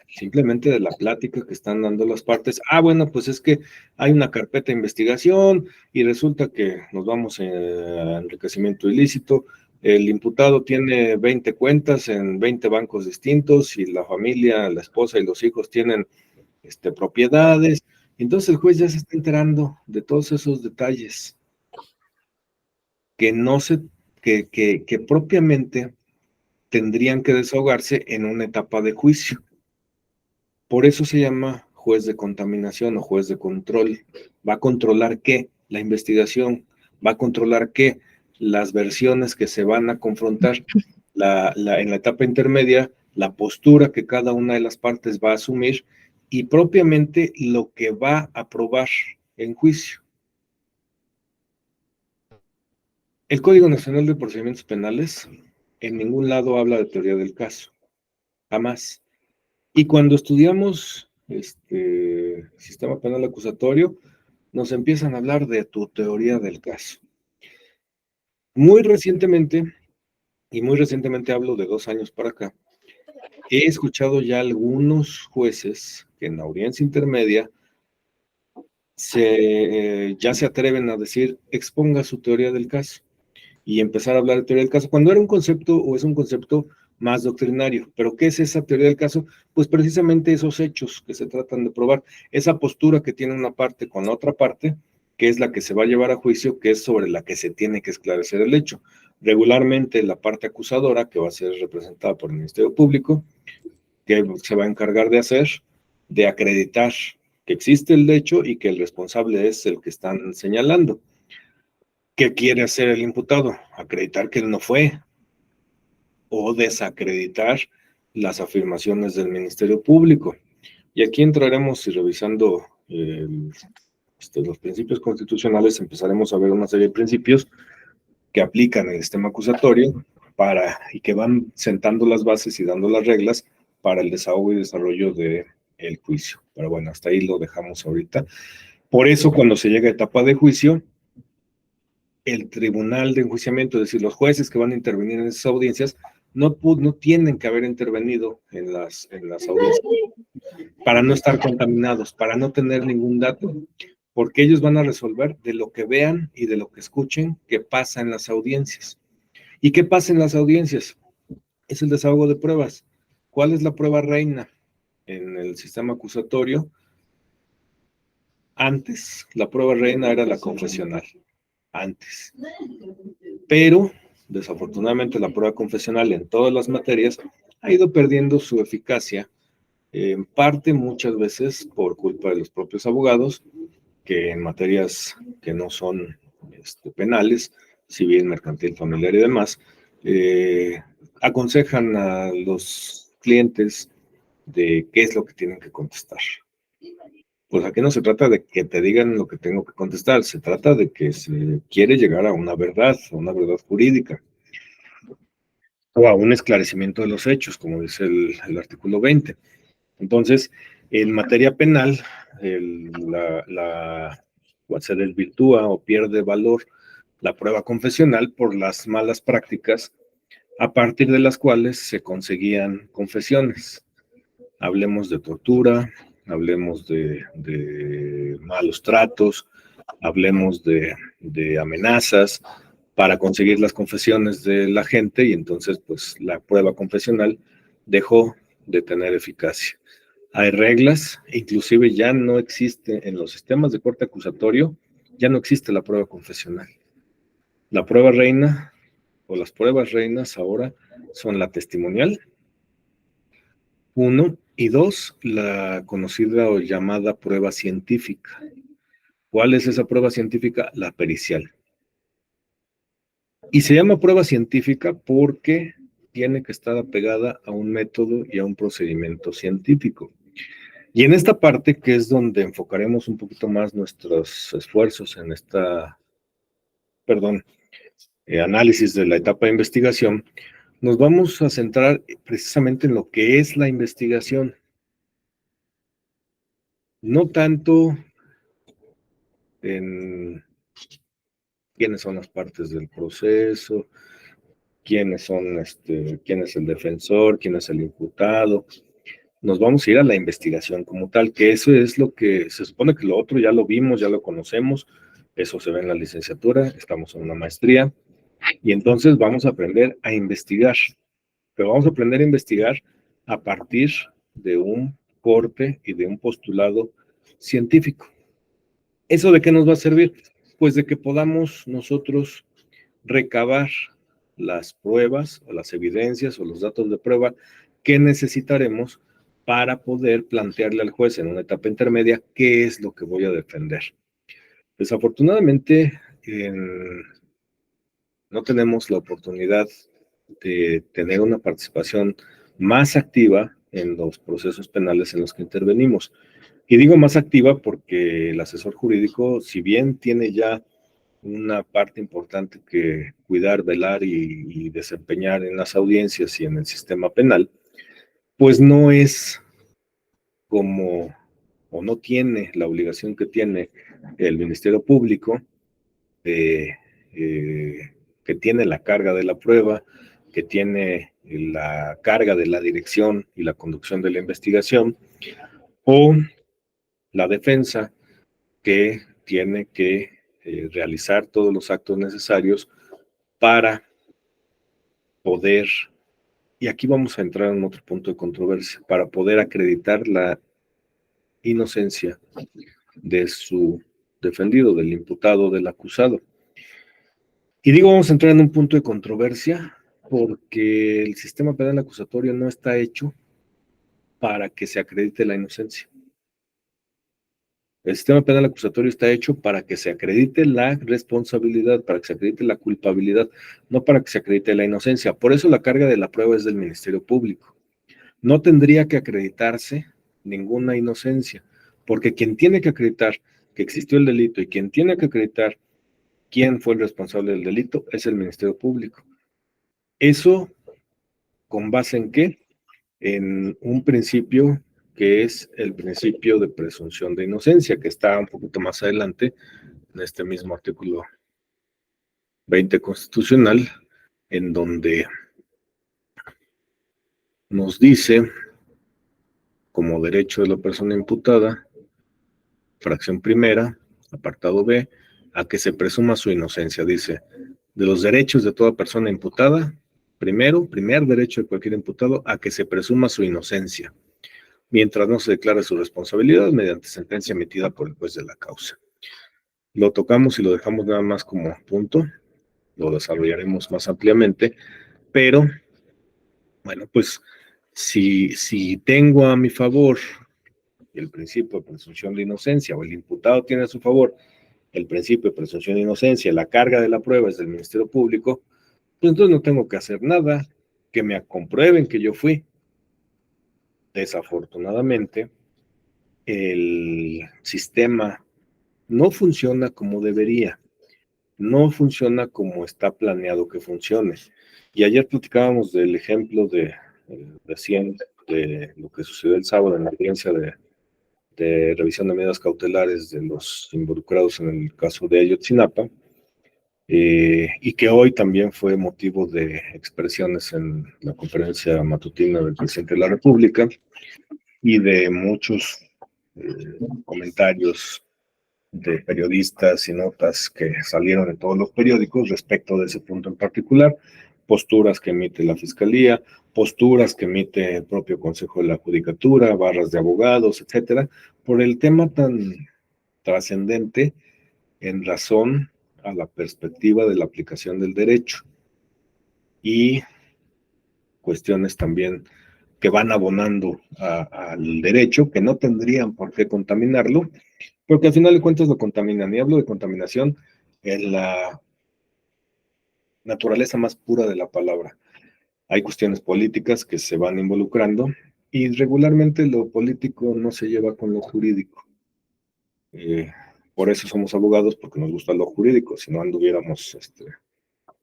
simplemente de la plática que están dando las partes. Bueno, pues es que hay una carpeta de investigación y resulta que nos vamos a enriquecimiento ilícito. El imputado tiene 20 cuentas en 20 bancos distintos y la familia, la esposa y los hijos tienen propiedades. Entonces el juez ya se está enterando de todos esos detalles que propiamente tendrían que desahogarse en una etapa de juicio. Por eso se llama juez de contaminación o juez de control. ¿Va a controlar qué? La investigación va a controlar que las versiones que se van a confrontar en la etapa intermedia, la postura que cada una de las partes va a asumir y propiamente lo que va a probar en juicio. El Código Nacional de Procedimientos Penales en ningún lado habla de teoría del caso, jamás. Y cuando estudiamos sistema penal acusatorio, nos empiezan a hablar de tu teoría del caso. Muy recientemente, y muy recientemente hablo de 2 años para acá, he escuchado ya algunos jueces que en la audiencia intermedia ya se atreven a decir, exponga su teoría del caso, y empezar a hablar de teoría del caso, cuando era un concepto o es un concepto más doctrinario. ¿Pero qué es esa teoría del caso? Pues precisamente esos hechos que se tratan de probar, esa postura que tiene una parte con la otra parte, que es la que se va a llevar a juicio, que es sobre la que se tiene que esclarecer el hecho. Regularmente la parte acusadora, que va a ser representada por el Ministerio Público, que se va a encargar de acreditar que existe el hecho y que el responsable es el que están señalando. ¿Qué quiere hacer el imputado? Acreditar que él no fue o desacreditar las afirmaciones del Ministerio Público. Y aquí entraremos y revisando los principios constitucionales, empezaremos a ver una serie de principios que aplican el sistema acusatorio y que van sentando las bases y dando las reglas para el desahogo y desarrollo del juicio. Pero bueno, hasta ahí lo dejamos ahorita. Por eso, cuando se llega a etapa de juicio, el tribunal de enjuiciamiento, es decir, los jueces que van a intervenir en esas audiencias, no tienen que haber intervenido en las audiencias para no estar contaminados, para no tener ningún dato, porque ellos van a resolver de lo que vean y de lo que escuchen que pasa en las audiencias. ¿Y qué pasa en las audiencias? Es el desahogo de pruebas. ¿Cuál es la prueba reina en el sistema acusatorio? Antes, la prueba reina era la confesional. Antes. Pero, desafortunadamente, la prueba confesional en todas las materias ha ido perdiendo su eficacia, en parte muchas veces por culpa de los propios abogados, que en materias que no son penales, civil, mercantil, familiar y demás, aconsejan a los clientes de qué es lo que tienen que contestar. Pues aquí no se trata de que te digan lo que tengo que contestar, se trata de que se quiere llegar a una verdad jurídica, o a un esclarecimiento de los hechos, como dice el artículo 20. Entonces, en materia penal, se desvirtúa o pierde valor la prueba confesional por las malas prácticas a partir de las cuales se conseguían confesiones. Hablemos de tortura, hablemos de malos tratos, hablemos de amenazas para conseguir las confesiones de la gente, y entonces pues la prueba confesional dejó de tener eficacia. Hay reglas, inclusive ya no existe en los sistemas de corte acusatorio, ya no existe la prueba confesional. La prueba reina o las pruebas reinas ahora son la testimonial, 1, y 2, la conocida o llamada prueba científica. ¿Cuál es esa prueba científica? La pericial. Y se llama prueba científica porque tiene que estar apegada a un método y a un procedimiento científico. Y en esta parte, que es donde enfocaremos un poquito más nuestros esfuerzos en análisis de la etapa de investigación, nos vamos a centrar precisamente en lo que es la investigación. No tanto en quiénes son las partes del proceso, quién es el defensor, quién es el imputado. Nos vamos a ir a la investigación como tal, que eso es lo que se supone que lo otro ya lo vimos, ya lo conocemos, eso se ve en la licenciatura, estamos en una maestría, y entonces vamos a aprender a investigar, pero vamos a aprender a investigar a partir de un corte y de un postulado científico. ¿Eso de qué nos va a servir? Pues de que podamos nosotros recabar las pruebas o las evidencias o los datos de prueba que necesitaremos para poder plantearle al juez en una etapa intermedia qué es lo que voy a defender. Desafortunadamente, no tenemos la oportunidad de tener una participación más activa en los procesos penales en los que intervenimos. Y digo más activa porque el asesor jurídico, si bien tiene ya una parte importante que cuidar, velar y desempeñar en las audiencias y en el sistema penal, pues no es como, o no tiene la obligación que tiene el Ministerio Público, que tiene la carga de la prueba, que tiene la carga de la dirección y la conducción de la investigación, o la defensa, que tiene que realizar todos los actos necesarios para poder, y aquí vamos a entrar en otro punto de controversia, para poder acreditar la inocencia de su defendido, del imputado, del acusado. Y digo, vamos a entrar en un punto de controversia porque el sistema penal acusatorio no está hecho para que se acredite la inocencia. El sistema penal acusatorio está hecho para que se acredite la responsabilidad, para que se acredite la culpabilidad, no para que se acredite la inocencia. Por eso la carga de la prueba es del Ministerio Público. No tendría que acreditarse ninguna inocencia, porque quien tiene que acreditar que existió el delito y quien tiene que acreditar quién fue el responsable del delito es el Ministerio Público. Eso, ¿con base en qué? En un principio que es el principio de presunción de inocencia, que está un poquito más adelante en este mismo artículo 20 constitucional, en donde nos dice, como derecho de la persona imputada, fracción primera, apartado B, a que se presuma su inocencia. Dice, de los derechos de toda persona imputada, primer derecho de cualquier imputado, a que se presuma su inocencia, mientras no se declare su responsabilidad mediante sentencia emitida por el juez de la causa. Lo tocamos y lo dejamos nada más como punto, lo desarrollaremos más ampliamente, pero, bueno, pues, si tengo a mi favor el principio de presunción de inocencia, o el imputado tiene a su favor el principio de presunción de inocencia, la carga de la prueba es del Ministerio Público, pues entonces no tengo que hacer nada, que me comprueben que yo fui. Desafortunadamente, el sistema no funciona como debería, no funciona como está planeado que funcione. Y ayer platicábamos del ejemplo de recién de lo que sucedió el sábado en la audiencia de revisión de medidas cautelares de los involucrados en el caso de Ayotzinapa, y que hoy también fue motivo de expresiones en la conferencia matutina del presidente de la República y de muchos comentarios de periodistas y notas que salieron en todos los periódicos respecto de ese punto en particular, posturas que emite la Fiscalía, posturas que emite el propio Consejo de la Judicatura, barras de abogados, etcétera, por el tema tan trascendente en razón a la perspectiva de la aplicación del derecho y cuestiones también que van abonando al derecho, que no tendrían por qué contaminarlo, porque al final de cuentas lo contaminan. Y hablo de contaminación en la naturaleza más pura de la palabra. Hay cuestiones políticas que se van involucrando y regularmente lo político no se lleva con lo jurídico. Por eso somos abogados, porque nos gusta lo jurídico, si no anduviéramos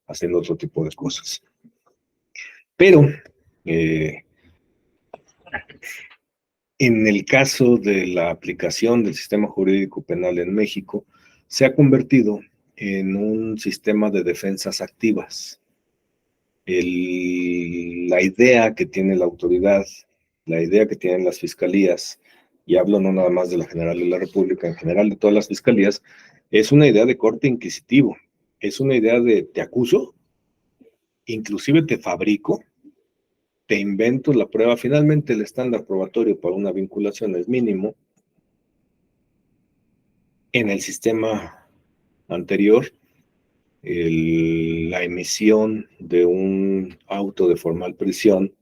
haciendo otro tipo de cosas. Pero en el caso de la aplicación del sistema jurídico penal en México, se ha convertido en un sistema de defensas activas. La idea que tiene la autoridad, la idea que tienen las fiscalías, y hablo no nada más de la General de la República, en general de todas las fiscalías, es una idea de corte inquisitivo, es una idea de te acuso, inclusive te fabrico, te invento la prueba. Finalmente el estándar probatorio para una vinculación es mínimo. En el sistema anterior, la emisión de un auto de formal prisión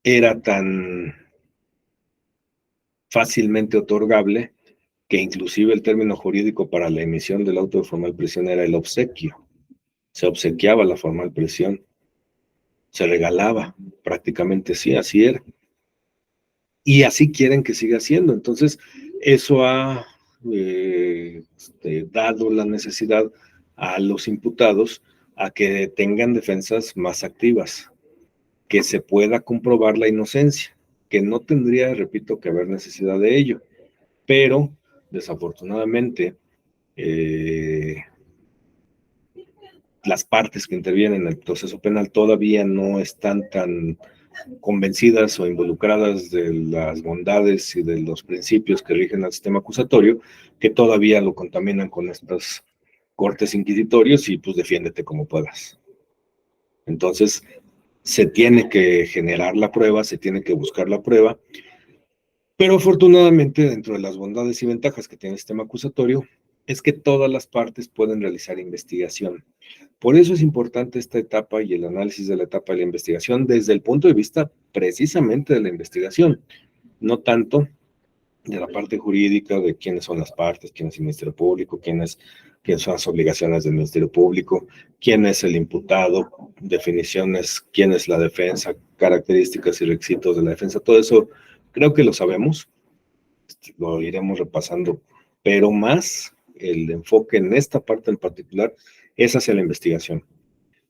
era tan fácilmente otorgable que inclusive el término jurídico para la emisión del auto de formal prisión era el obsequio. Se obsequiaba la formal prisión, se regalaba, prácticamente sí, así era. Y así quieren que siga siendo. Entonces, eso ha dado la necesidad a los imputados a que tengan defensas más activas, que se pueda comprobar la inocencia, que no tendría, repito, que haber necesidad de ello. Pero, desafortunadamente, las partes que intervienen en el proceso penal todavía no están tan convencidas o involucradas de las bondades y de los principios que rigen al sistema acusatorio, que todavía lo contaminan con estos cortes inquisitorios y pues defiéndete como puedas. Entonces, se tiene que generar la prueba, se tiene que buscar la prueba, pero afortunadamente dentro de las bondades y ventajas que tiene el sistema acusatorio es que todas las partes pueden realizar investigación. Por eso es importante esta etapa y el análisis de la etapa de la investigación desde el punto de vista precisamente de la investigación, no tanto de la parte jurídica, de quiénes son las partes, quién es el Ministerio Público, quiénes son las obligaciones del Ministerio Público, quién es el imputado, definiciones, quién es la defensa, características y requisitos de la defensa, todo eso creo que lo sabemos, lo iremos repasando, pero más el enfoque en esta parte en particular es hacia la investigación.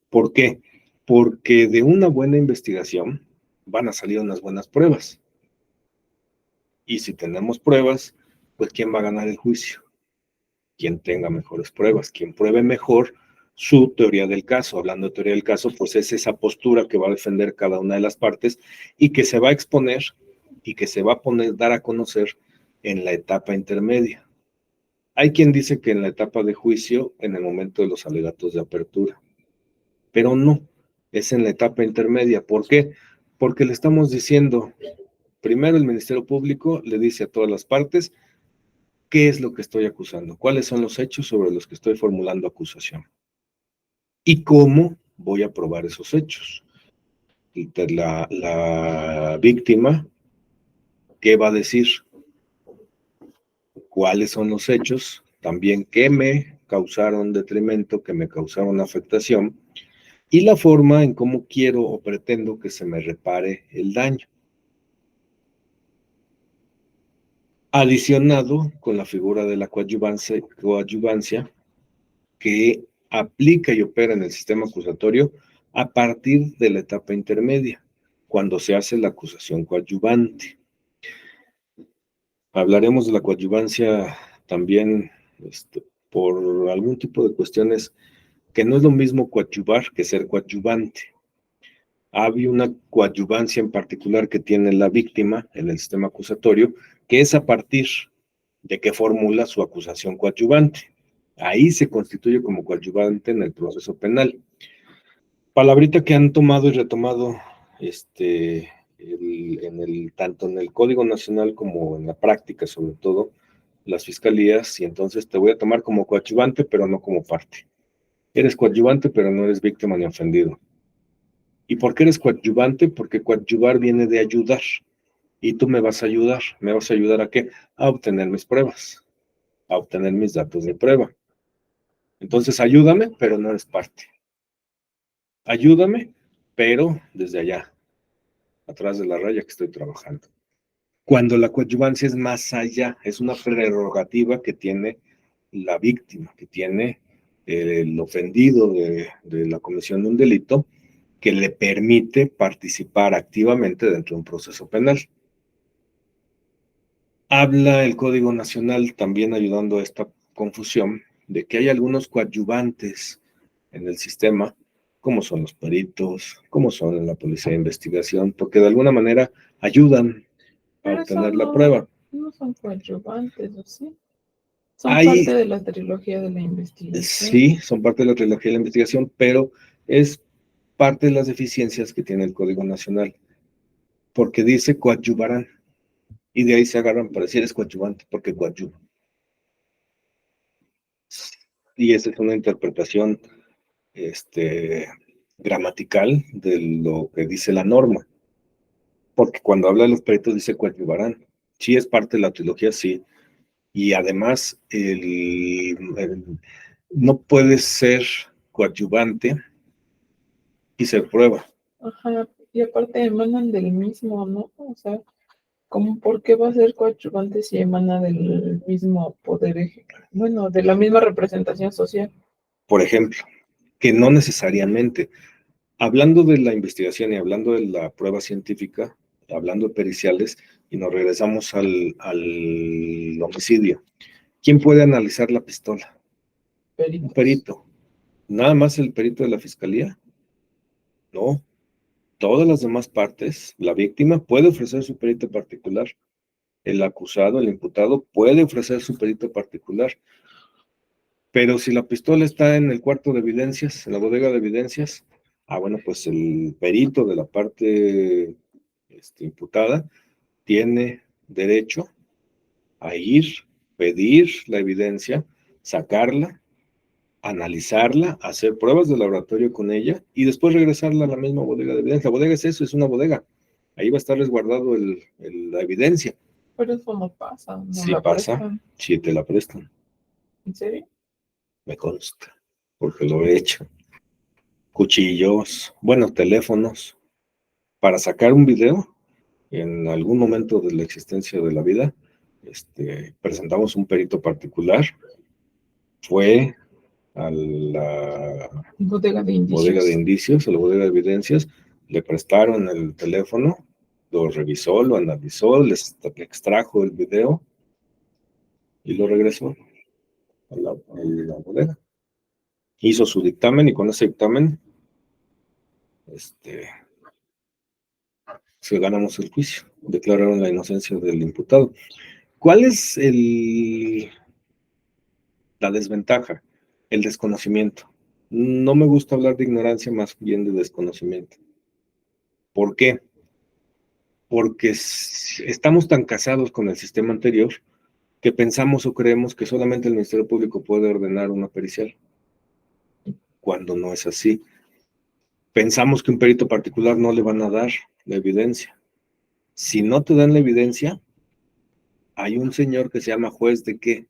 ¿Por qué? Porque de una buena investigación van a salir unas buenas pruebas. Y si tenemos pruebas, pues ¿quién va a ganar el juicio? Quien tenga mejores pruebas, quien pruebe mejor su teoría del caso. Hablando de teoría del caso, pues es esa postura que va a defender cada una de las partes y que se va a exponer y que se va a dar a conocer en la etapa intermedia. Hay quien dice que en la etapa de juicio, en el momento de los alegatos de apertura, pero no, es en la etapa intermedia. ¿Por qué? Porque le estamos diciendo, primero el Ministerio Público le dice a todas las partes qué es lo que estoy acusando, cuáles son los hechos sobre los que estoy formulando acusación y cómo voy a probar esos hechos. La víctima, ¿qué va a decir? ¿Cuáles son los hechos? También qué me causaron detrimento, qué me causaron afectación y la forma en cómo quiero o pretendo que se me repare el daño. Adicionado con la figura de la coadyuvancia que aplica y opera en el sistema acusatorio a partir de la etapa intermedia, cuando se hace la acusación coadyuvante. Hablaremos de la coadyuvancia también por algún tipo de cuestiones que no es lo mismo coadyuvar que ser coadyuvante. Había una coadyuvancia en particular que tiene la víctima en el sistema acusatorio, que es a partir de que formula su acusación coadyuvante. Ahí se constituye como coadyuvante en el proceso penal. Palabrita que han tomado y retomado tanto en el Código Nacional como en la práctica, sobre todo, las fiscalías, y entonces te voy a tomar como coadyuvante, pero no como parte. Eres coadyuvante, pero no eres víctima ni ofendido. ¿Y por qué eres coadyuvante? Porque coadyuvar viene de ayudar. Y tú me vas a ayudar. ¿Me vas a ayudar a qué? A obtener mis pruebas, a obtener mis datos de prueba. Entonces, ayúdame, pero no eres parte. Ayúdame, pero desde allá, atrás de la raya que estoy trabajando. Cuando la coadyuvancia es más allá, es una prerrogativa que tiene la víctima, que tiene el ofendido de la comisión de un delito, que le permite participar activamente dentro de un proceso penal. Habla el Código Nacional, también ayudando a esta confusión, de que hay algunos coadyuvantes en el sistema, como son los peritos, como son la policía de investigación, porque de alguna manera ayudan a obtener la prueba. No son coadyuvantes, ¿o sí? Son parte de la trilogía de la investigación. Sí, son parte de la trilogía de la investigación, pero es parte de las deficiencias que tiene el Código Nacional, porque dice coadyuvarán, y de ahí se agarran para decir es coadyuvante, porque coadyuva. Y esa es una interpretación gramatical de lo que dice la norma, porque cuando habla de los peritos dice coadyuvarán. Sí es parte de la trilogía, sí, Y además, no puedes ser coadyuvante y ser prueba. Ajá, y aparte emanan del mismo, ¿no? O sea, ¿cómo por qué va a ser coadyuvante si emana del mismo poder bueno, de la misma representación social? Por ejemplo, que no necesariamente, hablando de la investigación y hablando de la prueba científica, hablando de periciales, y nos regresamos al homicidio. ¿Quién puede analizar la pistola? Un perito. ¿Nada más el perito de la fiscalía? No. Todas las demás partes, la víctima puede ofrecer su perito particular. El acusado, el imputado, puede ofrecer su perito particular. Pero si la pistola está en el cuarto de evidencias, en la bodega de evidencias, bueno, pues el perito de la parte imputada tiene derecho a ir, pedir la evidencia, sacarla, analizarla, hacer pruebas de laboratorio con ella y después regresarla a la misma bodega de evidencia. La bodega es eso, es una bodega. Ahí va a estar resguardado la evidencia. Pero eso no pasa, no Sí la pasa, prestan. sí te la prestan. ¿En serio? Me consta, porque lo he hecho. Cuchillos, bueno, teléfonos. Para sacar un video, en algún momento de la existencia de la vida, presentamos un perito particular. Fue a la Bodega de indicios. bodega de indicios, a la bodega de evidencias, le prestaron el teléfono, lo revisó, lo analizó, le extrajo el video y lo regresó a la bodega. Hizo su dictamen y con ese dictamen se ganamos el juicio, declararon la inocencia del imputado. ¿Cuál es la desventaja? El desconocimiento. No me gusta hablar de ignorancia, más bien de desconocimiento. ¿Por qué? Porque estamos tan casados con el sistema anterior que pensamos o creemos que solamente el Ministerio Público puede ordenar una pericial, cuando no es así. Pensamos que un perito particular no le van a dar la evidencia. Si no te dan la evidencia, hay un señor que se llama juez de ¿qué?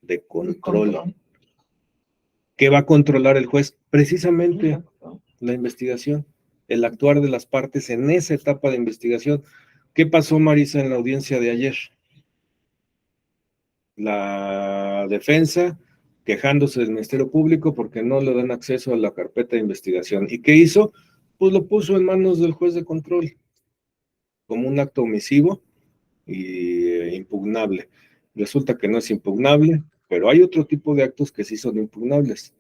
De control. ¿Qué va a controlar el juez? Precisamente la investigación, el actuar de las partes en esa etapa de investigación. ¿Qué pasó, Marisa, en la audiencia de ayer? La defensa quejándose del Ministerio Público porque no le dan acceso a la carpeta de investigación. ¿Y qué hizo? Pues lo puso en manos del juez de control, como un acto omisivo y impugnable. Resulta que no es impugnable, pero hay otro tipo de actos que sí son impugnables.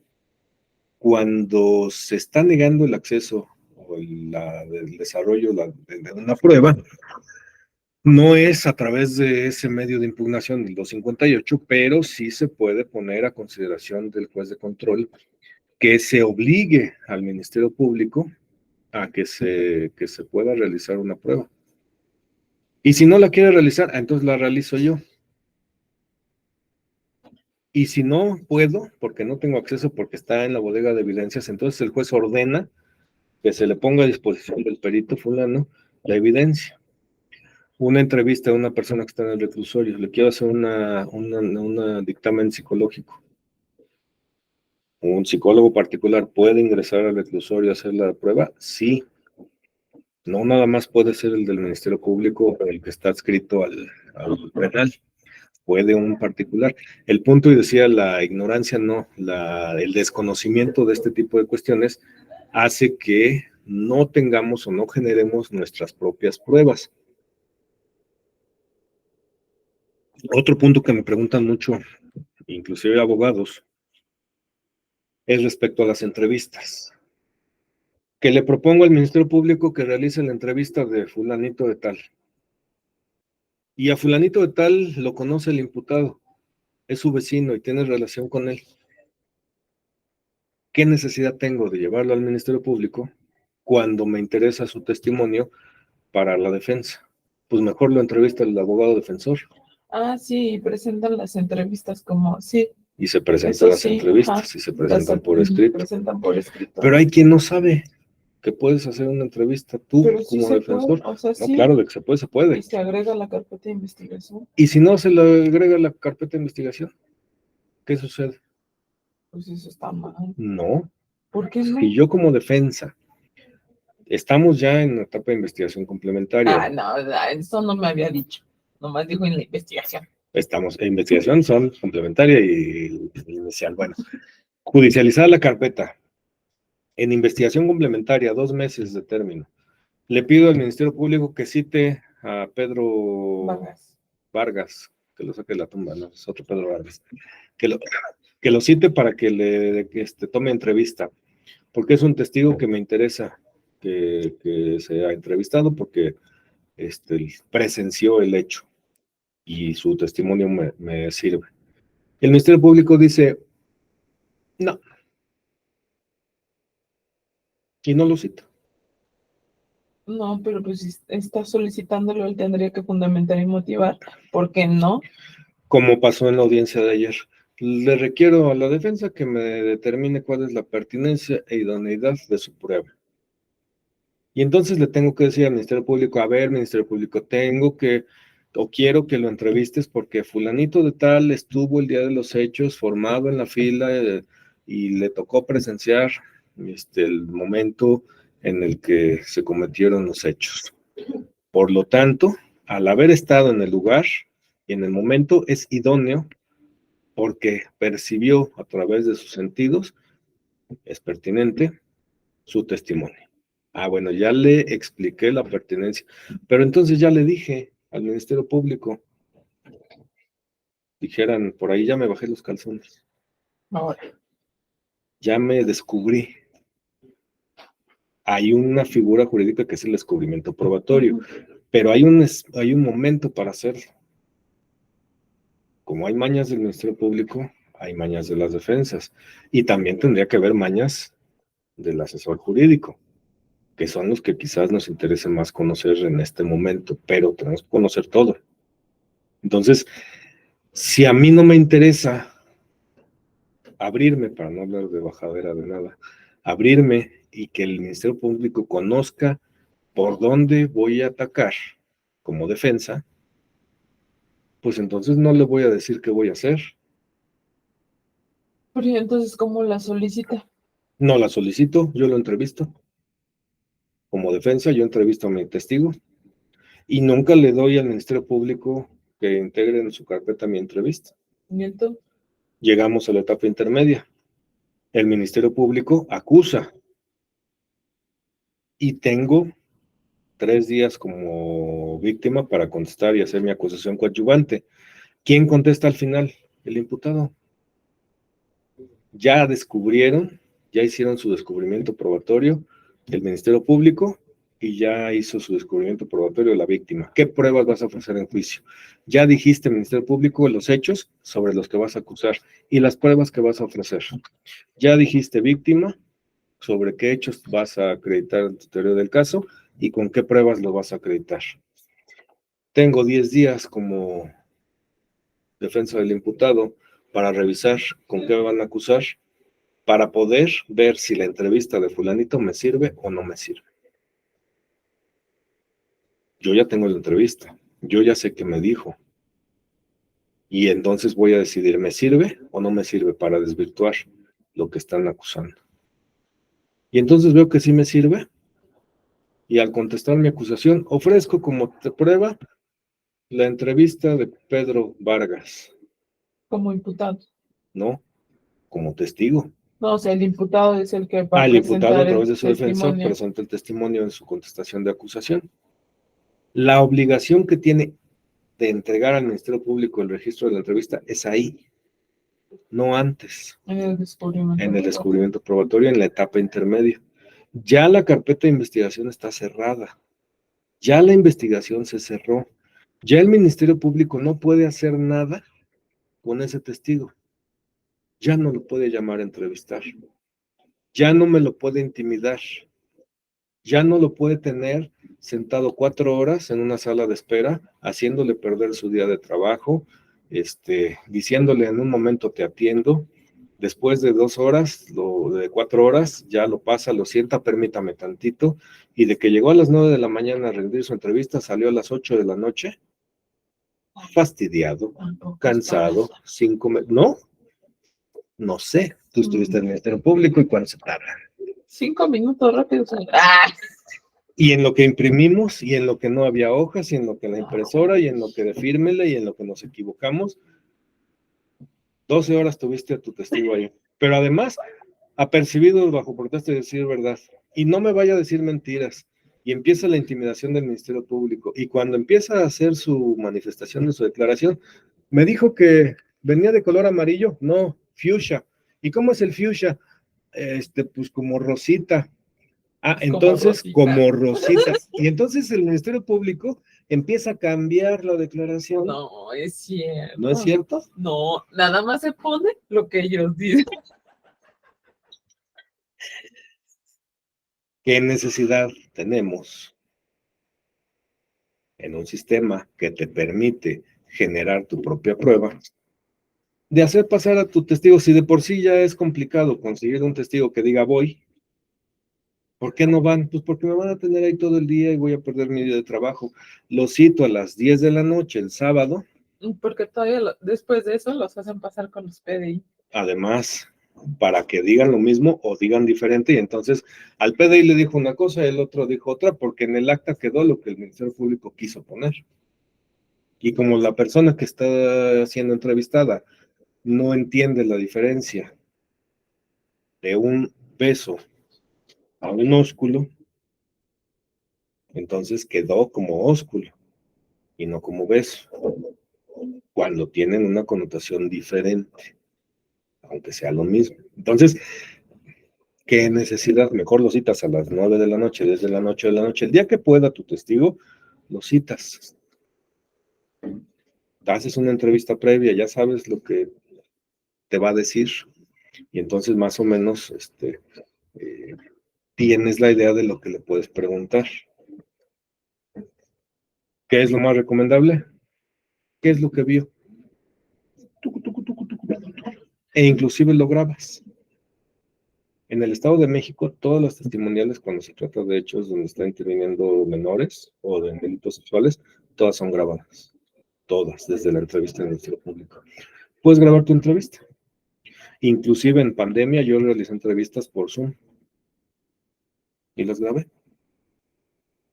Cuando se está negando el acceso o el desarrollo de una prueba, no es a través de ese medio de impugnación del 258, pero sí se puede poner a consideración del juez de control que se obligue al Ministerio Público a que se pueda realizar una prueba. Y si no la quiere realizar, entonces la realizo yo. Y si no puedo, porque no tengo acceso, porque está en la bodega de evidencias, entonces el juez ordena que se le ponga a disposición del perito fulano la evidencia. Una entrevista a una persona que está en el reclusorio, le quiero hacer un dictamen psicológico. ¿Un psicólogo particular puede ingresar al reclusorio a hacer la prueba? Sí. No nada más puede ser el del Ministerio Público o el que está adscrito al penal. Puede un particular. El punto, y decía, la ignorancia no, el desconocimiento de este tipo de cuestiones hace que no tengamos o no generemos nuestras propias pruebas. Otro punto que me preguntan mucho, inclusive abogados, es respecto a las entrevistas. Que le propongo al Ministerio Público que realice la entrevista de fulanito de tal. Y a fulanito de tal lo conoce el imputado, es su vecino y tiene relación con él. ¿Qué necesidad tengo de llevarlo al Ministerio Público cuando me interesa su testimonio para la defensa? Pues mejor lo entrevista el abogado defensor. Ah, sí, presentan las entrevistas como, sí. Y se presentan las entrevistas, y se presentan por escrito. Pero hay quien no sabe. que puedes hacer una entrevista tú Pero sí como se defensor. puede, o sea, No, sí, claro, de que se puede, se puede. y se agrega a la carpeta de investigación, Y si no se le agrega la carpeta de investigación, ¿qué sucede? pues eso está mal. No. ¿Por qué no? Si yo como defensa, estamos ya en la etapa de investigación complementaria. Ah, no, eso no me había dicho. Nomás dijo en la investigación. Estamos en investigación, son complementaria y inicial. Bueno, judicializar la carpeta. En investigación complementaria, 2 meses de término. Le pido al Ministerio Público que cite a Pedro Vargas, que lo saque de la tumba, no, es otro Pedro Vargas, que lo cite para que le tome entrevista, porque es un testigo que me interesa que sea entrevistado, porque presenció el hecho y su testimonio me sirve. El Ministerio Público dice, no, y no lo cita. No, pero pues si está solicitándolo, él tendría que fundamentar y motivar. ¿Por qué no? Como pasó en la audiencia de ayer. Le requiero a la defensa que me determine cuál es la pertinencia e idoneidad de su prueba. Y entonces le tengo que decir al Ministerio Público, a ver, Ministerio Público, tengo que, o quiero que lo entrevistes porque fulanito de tal estuvo el día de los hechos formado en la fila y le tocó presenciar el momento en el que se cometieron los hechos. Por lo tanto, al haber estado en el lugar y en el momento, es idóneo porque percibió a través de sus sentidos, es pertinente su testimonio. Ah, bueno, ya le expliqué la pertinencia, pero entonces ya le dije al Ministerio Público, dijeran, por ahí ya me bajé los calzones, Ahora, ya me descubrí. Hay una figura jurídica que es el descubrimiento probatorio, pero hay un momento para hacerlo. Como hay mañas del Ministerio Público, hay mañas de las defensas, y también tendría que haber mañas del asesor jurídico, que son los que quizás nos interese más conocer en este momento, pero tenemos que conocer todo. Entonces, si a mí no me interesa abrirme, para no hablar de bajadera de nada, abrirme y que el Ministerio Público conozca por dónde voy a atacar como defensa, pues entonces no le voy a decir qué voy a hacer. pero entonces, ¿cómo la solicita? No la solicito, yo lo entrevisto. Como defensa, yo entrevisto a mi testigo y nunca le doy al Ministerio Público que integre en su carpeta mi entrevista. ¿Y entonces? Llegamos a la etapa intermedia. El Ministerio Público acusa y tengo 3 días como víctima para contestar y hacer mi acusación coadyuvante. ¿Quién contesta al final? El imputado. Ya descubrieron, ya hicieron su descubrimiento probatorio, el Ministerio Público, y ya hizo su descubrimiento probatorio de la víctima. ¿Qué pruebas vas a ofrecer en juicio? Ya dijiste, Ministerio Público, los hechos sobre los que vas a acusar y las pruebas que vas a ofrecer. Ya dijiste, víctima, sobre qué hechos vas a acreditar en tu teoría del caso y con qué pruebas lo vas a acreditar. Tengo 10 días como defensa del imputado para revisar con qué me van a acusar, para poder ver si la entrevista de fulanito me sirve o no me sirve. Yo ya tengo la entrevista, yo ya sé qué me dijo, y entonces voy a decidir, ¿me sirve o no me sirve para desvirtuar lo que están acusando? Y entonces veo que sí me sirve, y al contestar mi acusación, ofrezco como prueba la entrevista de Pedro Vargas, Como imputado. ¿no? Como testigo. No, o sea, el imputado es el que va a El imputado, a presentar través el de su defensor, testimonio. presenta el testimonio en su contestación de acusación. La obligación que tiene de entregar al Ministerio Público el registro de la entrevista es ahí, no antes, En el descubrimiento. en el descubrimiento probatorio, en la etapa intermedia. Ya la carpeta de investigación está cerrada, ya la investigación se cerró, ya el Ministerio Público no puede hacer nada con ese testigo, ya no lo puede llamar a entrevistar, ya no me lo puede intimidar, ya no lo puede tener sentado 4 horas en una sala de espera, haciéndole perder su día de trabajo, diciéndole en un momento te atiendo, Después de 2 horas, de 4 horas, ya lo pasa, lo sienta, permítame tantito, y de que llegó a las 9 de la mañana a rendir su entrevista, salió a las 8 de la noche, fastidiado, cansado, no sé, tú estuviste en el Ministerio Público y cuánto se tarda. 5 minutos rápido. Y en lo que imprimimos, y en lo que no había hojas, y en lo que la impresora, y en lo que de fírmele, y en lo que nos equivocamos, 12 horas tuviste a tu testigo ahí. Pero además, apercibido bajo protesta de decir verdad. Y no me vaya a decir mentiras. Y empieza la intimidación del Ministerio Público. Y cuando empieza a hacer su manifestación de su declaración, me dijo que venía de color amarillo. No, fuchsia. ¿Y cómo es el fuchsia? Pues como rosita. Ah, entonces, como rosita. Y entonces el Ministerio Público empieza a cambiar la declaración. No, es cierto. ¿No es cierto? No, nada más se pone lo que ellos dicen. ¿Qué necesidad tenemos en un sistema que te permite generar tu propia prueba de hacer pasar a tu testigo? Si de por sí ya es complicado conseguir un testigo que diga voy, ¿por qué no van? Pues porque me van a tener ahí todo el día y voy a perder mi día de trabajo. Lo cito a las 10 de la noche el sábado. Porque todavía después de eso los hacen pasar con los PDI. Además, para que digan lo mismo o digan diferente, y entonces al PDI le dijo una cosa, el otro dijo otra, porque en el acta quedó lo que el Ministerio Público quiso poner. Y como la persona que está siendo entrevistada no entiende la diferencia de un beso a un ósculo, entonces quedó como ósculo y no como beso, cuando tienen una connotación diferente, aunque sea lo mismo. Entonces, ¿qué necesidad? Mejor lo citas a las 9 de la noche, desde la noche de la noche. El día que pueda tu testigo, lo citas. Haces una entrevista previa, ya sabes lo que te va a decir, y entonces más o menos tienes la idea de lo que le puedes preguntar. ¿Qué es lo más recomendable? ¿Qué es lo que vio? E inclusive lo grabas. En el Estado de México, todas las testimoniales, cuando se trata de hechos donde están interviniendo menores o de delitos sexuales, todas son grabadas. Todas, desde la entrevista en el Ministerio Público. Puedes grabar tu entrevista. Inclusive en pandemia yo realicé entrevistas por Zoom y las grabé.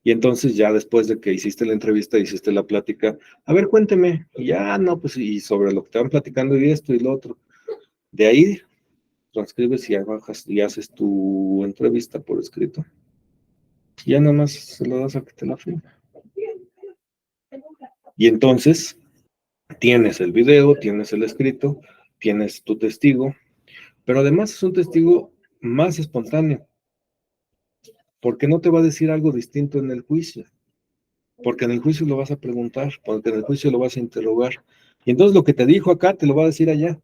Y entonces ya después de que hiciste la entrevista, hiciste la plática, a ver, cuénteme, y ya, no, pues, y sobre lo que te van platicando y esto y lo otro. De ahí transcribes y bajas y haces tu entrevista por escrito. Y ya nada más se lo das a que te la firme. Y entonces tienes el video, tienes el escrito, tienes tu testigo, pero además es un testigo más espontáneo, porque no te va a decir algo distinto en el juicio, porque en el juicio lo vas a preguntar, porque en el juicio lo vas a interrogar, y entonces lo que te dijo acá te lo va a decir allá,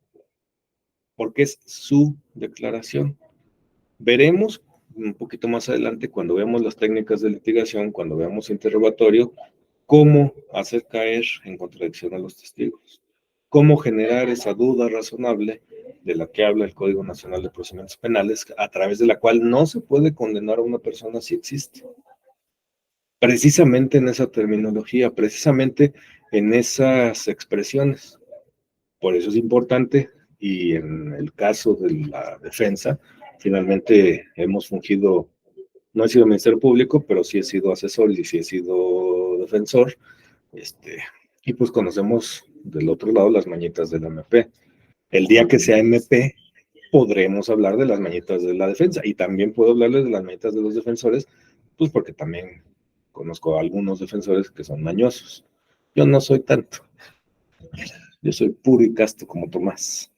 porque es su declaración. Veremos un poquito más adelante, cuando veamos las técnicas de litigación, cuando veamos interrogatorio, cómo hacer caer en contradicción a los testigos, cómo generar esa duda razonable de la que habla el Código Nacional de Procedimientos Penales, a través de la cual no se puede condenar a una persona si existe. Precisamente en esa terminología, precisamente en esas expresiones. Por eso es importante, y en el caso de la defensa, finalmente hemos fungido, no he sido Ministerio Público, pero sí he sido asesor y sí he sido defensor, y pues conocemos del otro lado las mañitas del MP. El día que sea MP, podremos hablar de las mañitas de la defensa, y también puedo hablarles de las mañitas de los defensores, pues porque también conozco a algunos defensores que son mañosos. Yo no soy tanto. Yo soy puro y casto como Tomás.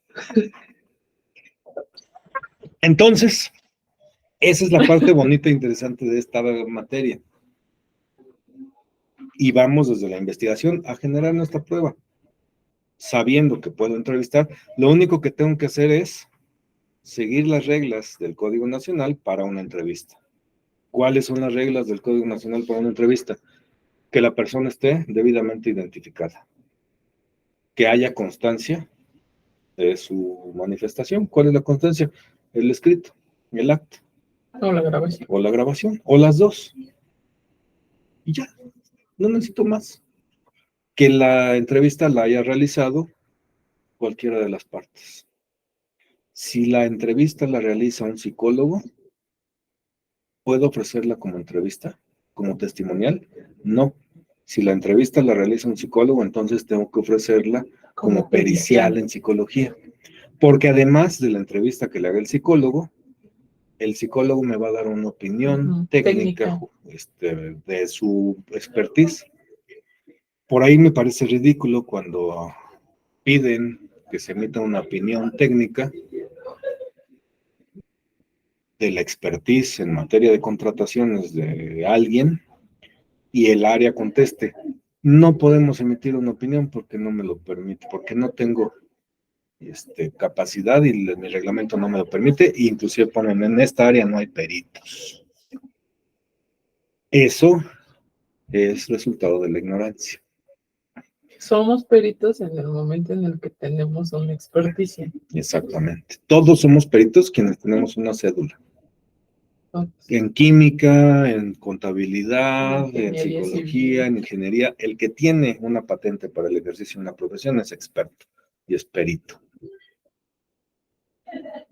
Entonces, esa es la parte bonita e interesante de esta materia. Y vamos desde la investigación a generar nuestra prueba. Sabiendo que puedo entrevistar, lo único que tengo que hacer es seguir las reglas del Código Nacional para una entrevista. ¿Cuáles son las reglas del Código Nacional para una entrevista? Que la persona esté debidamente identificada, que haya constancia de su manifestación. ¿Cuál es la constancia? El escrito, el acta, O la grabación. o la grabación, o las dos. Y ya, no necesito más. Que la entrevista la haya realizado cualquiera de las partes. Si la entrevista la realiza un psicólogo, ¿puedo ofrecerla como entrevista, como testimonial? No. Si la entrevista la realiza un psicólogo, entonces tengo que ofrecerla como pericial en psicología. Porque además de la entrevista que le haga el psicólogo me va a dar una opinión técnica de su expertise. Por ahí me parece ridículo cuando piden que se emita una opinión técnica de la expertise en materia de contrataciones de alguien y el área conteste: no podemos emitir una opinión porque no me lo permite, porque no tengo capacidad y mi reglamento no me lo permite, e inclusive ponen: en esta área no hay peritos. Eso es resultado de la ignorancia. Somos peritos en el momento en el que tenemos una experticia. Exactamente. Todos somos peritos quienes tenemos una cédula. En química, en contabilidad, en psicología, en ingeniería. El que tiene una patente para el ejercicio de una profesión es experto y es perito.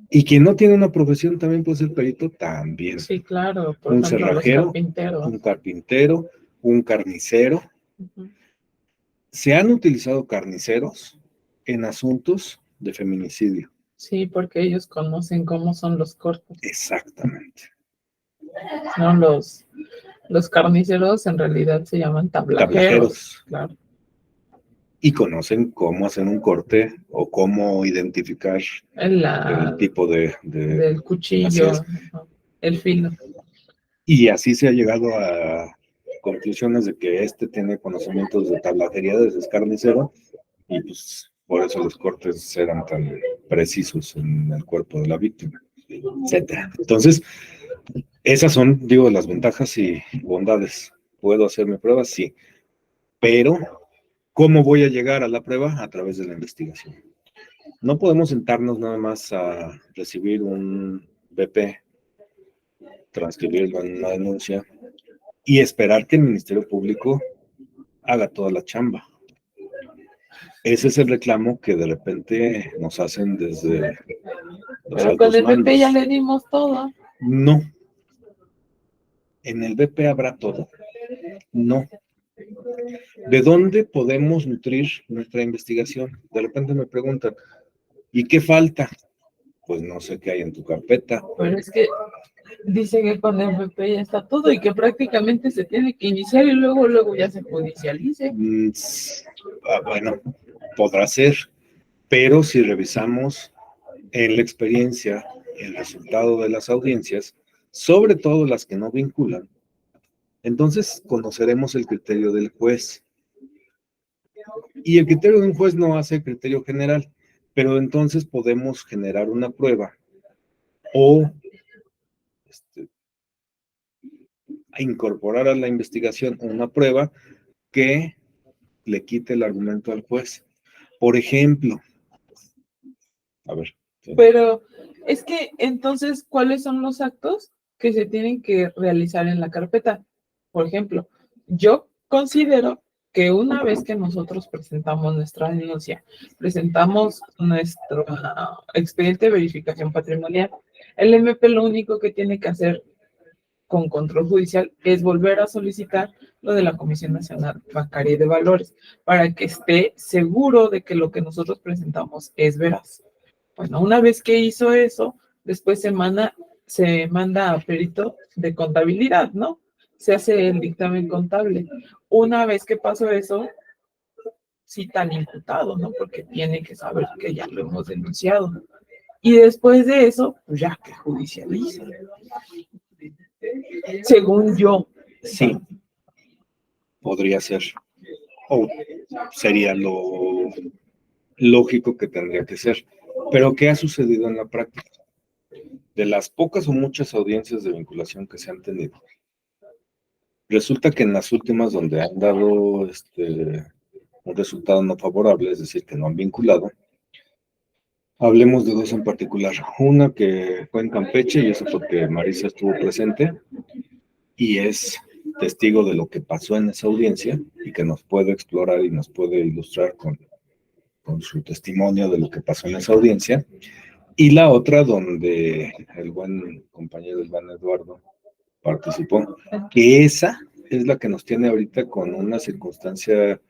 Y quien no tiene una profesión también puede ser perito, también. Sí, claro. Por Un ejemplo, cerrajero, un carpintero, un carnicero. Se han utilizado carniceros en asuntos de feminicidio. Sí, porque ellos conocen cómo son los cortes. Exactamente. No, los carniceros en realidad se llaman tablajeros. Claro. Y conocen cómo hacer un corte o cómo identificar el tipo del cuchillo, el filo. Y así se ha llegado a conclusiones de que tiene conocimientos de tablajería desde carnicero, y pues por eso los cortes eran tan precisos en el cuerpo de la víctima, etcétera. Entonces, esas son, digo, las ventajas y bondades. ¿Puedo hacerme pruebas? Sí. Pero, ¿cómo voy a llegar a la prueba? A través de la investigación. No podemos sentarnos nada más a recibir un BP, transcribirlo en una denuncia y esperar que el Ministerio Público haga toda la chamba. Ese es el reclamo que de repente nos hacen desde los Pero altos con el mandos. BP ya le dimos todo. No. ¿En el BP habrá todo? No. ¿De dónde podemos nutrir nuestra investigación? De repente me preguntan: ¿y qué falta? Pues no sé qué hay en tu carpeta. Pero es que dice que con el BP ya está todo y que prácticamente se tiene que iniciar y luego ya se judicialice. Bueno, podrá ser, pero si revisamos en la experiencia el resultado de las audiencias, sobre todo las que no vinculan, entonces conoceremos el criterio del juez. Y el criterio de un juez no hace criterio general, pero entonces podemos generar una prueba o incorporar a la investigación una prueba que le quite el argumento al juez. Por ejemplo, a ver. Sí. Pero es que entonces, ¿cuáles son los actos que se tienen que realizar en la carpeta? Por ejemplo, yo considero que una vez que nosotros presentamos nuestra denuncia, presentamos nuestro expediente de verificación patrimonial, el MP lo único que tiene que hacer con control judicial es volver a solicitar lo de la Comisión Nacional Bancaria y de Valores para que esté seguro de que lo que nosotros presentamos es veraz. Bueno, una vez que hizo eso, después se manda a perito de contabilidad, ¿no? Se hace el dictamen contable. Una vez que pasó eso, cita al imputado, ¿no? Porque tiene que saber que ya lo hemos denunciado. Y después de eso, pues ya que judicialice. Según yo. Sí, podría ser. O sería lo lógico que tendría que ser. Pero ¿qué ha sucedido en la práctica? De las pocas o muchas audiencias de vinculación que se han tenido, resulta que en las últimas, donde han dado un resultado no favorable, es decir, que no han vinculado, Hablemos de dos en particular. Una que fue en Campeche, y eso porque Marisa estuvo presente, y es testigo de lo que pasó en esa audiencia, y que nos puede explorar y nos puede ilustrar con su testimonio de lo que pasó en esa audiencia. Y la otra donde el buen compañero Iván Eduardo participó, que esa es la que nos tiene ahorita con una circunstancia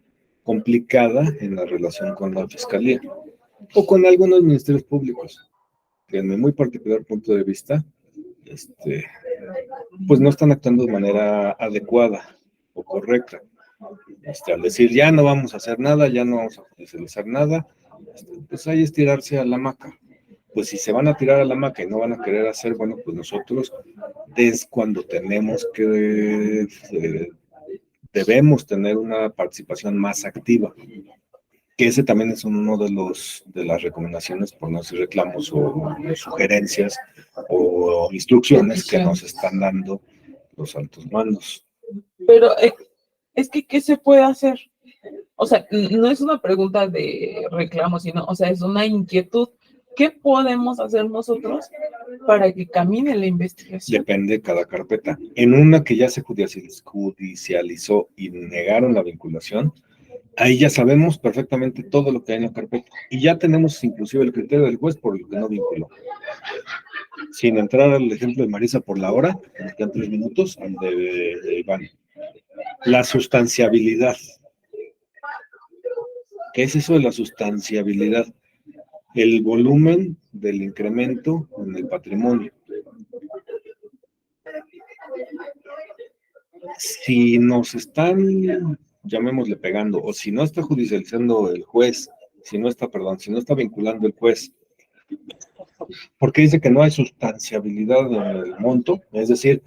complicada en la relación con la Fiscalía o con algunos ministerios públicos, que en mi muy particular punto de vista, pues no están actuando de manera adecuada o correcta. Al decir, ya no vamos a hacer nada, ya no vamos a judicializar nada, pues ahí es tirarse a la hamaca. Pues si se van a tirar a la hamaca y no van a querer hacer, bueno, pues nosotros es cuando tenemos que, debemos tener una participación más activa, que ese también es uno de las recomendaciones, por no decir reclamos o sugerencias o instrucciones que nos están dando los altos mandos. Pero es que, ¿qué se puede hacer? O sea, no es una pregunta de reclamo, sino, o sea, es una inquietud. ¿Qué podemos hacer nosotros para que camine la investigación? Depende de cada carpeta. En una que ya se judicializó y negaron la vinculación, ahí ya sabemos perfectamente todo lo que hay en la carpeta. Y ya tenemos inclusive el criterio del juez por lo que no vinculó. Sin entrar al ejemplo de Marisa por la hora, que nos quedan 3 minutos, al de Iván. La sustanciabilidad. ¿Qué es eso de la sustanciabilidad? El volumen del incremento en el patrimonio. Si nos están, llamémosle pegando, o si no está judicializando el juez, si no está vinculando el juez, porque dice que no hay sustanciabilidad en el monto, es decir,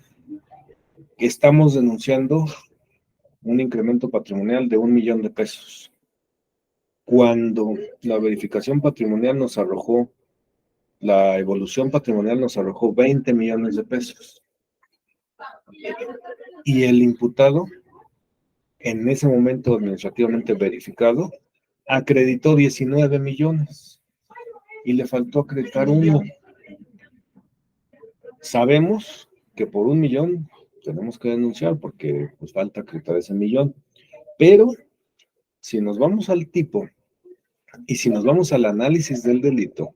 que estamos denunciando un incremento patrimonial de 1 millón de pesos. Cuando la verificación patrimonial nos arrojó, la evolución patrimonial nos arrojó 20 millones de pesos. Y el imputado, en ese momento administrativamente verificado, acreditó 19 millones y le faltó acreditar 1. Sabemos que por 1 millón tenemos que denunciar porque pues falta acreditar ese millón, pero si nos vamos al tipo y si nos vamos al análisis del delito,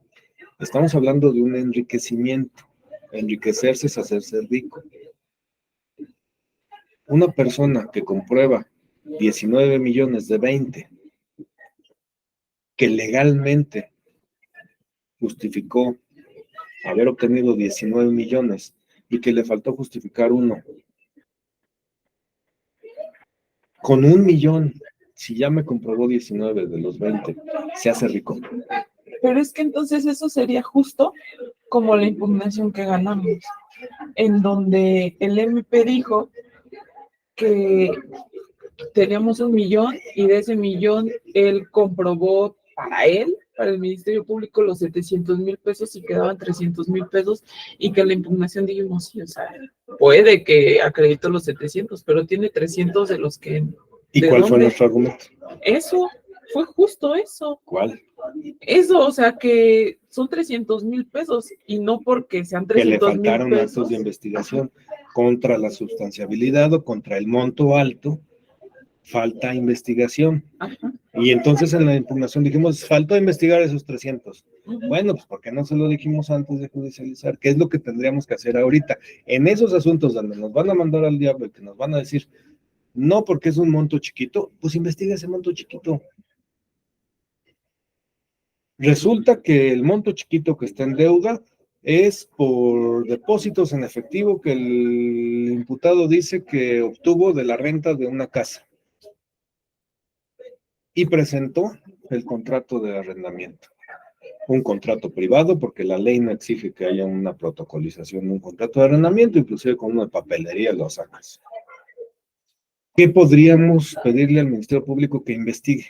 estamos hablando de un enriquecimiento. Enriquecerse es hacerse rico. Una persona que comprueba 19 millones de 20, que legalmente justificó haber obtenido 19 millones y que le faltó justificar 1. Con 1 millón, si ya me comprobó 19 de los 20, se hace rico. Pero es que entonces eso sería justo como la impugnación que ganamos, en donde el MP dijo que teníamos 1 millón y de ese millón él comprobó para el Ministerio Público, los 700,000 pesos y quedaban 300,000 pesos y que la impugnación dijimos, sí, o sea, puede que acreditó los 700, pero tiene 300 de los que... ¿Y cuál fue nuestro argumento? Eso, fue justo eso. ¿Cuál? Eso, o sea, que son 300,000 pesos y no porque sean 300,000 pesos. Que le faltaron actos de investigación contra la sustanciabilidad o contra el monto alto, falta investigación. Ajá. Y entonces en la impugnación dijimos, faltó investigar esos 300. Bueno, pues ¿por qué no se lo dijimos antes de judicializar? ¿Qué es lo que tendríamos que hacer ahorita? En esos asuntos donde nos van a mandar al diablo y que nos van a decir, no porque es un monto chiquito, pues investiga ese monto chiquito. Resulta que el monto chiquito que está en deuda es por depósitos en efectivo que el imputado dice que obtuvo de la renta de una casa. Y presentó el contrato de arrendamiento. Un contrato privado, porque la ley no exige que haya una protocolización de un contrato de arrendamiento, inclusive con una papelería lo sacas. ¿Qué podríamos pedirle al Ministerio Público que investigue?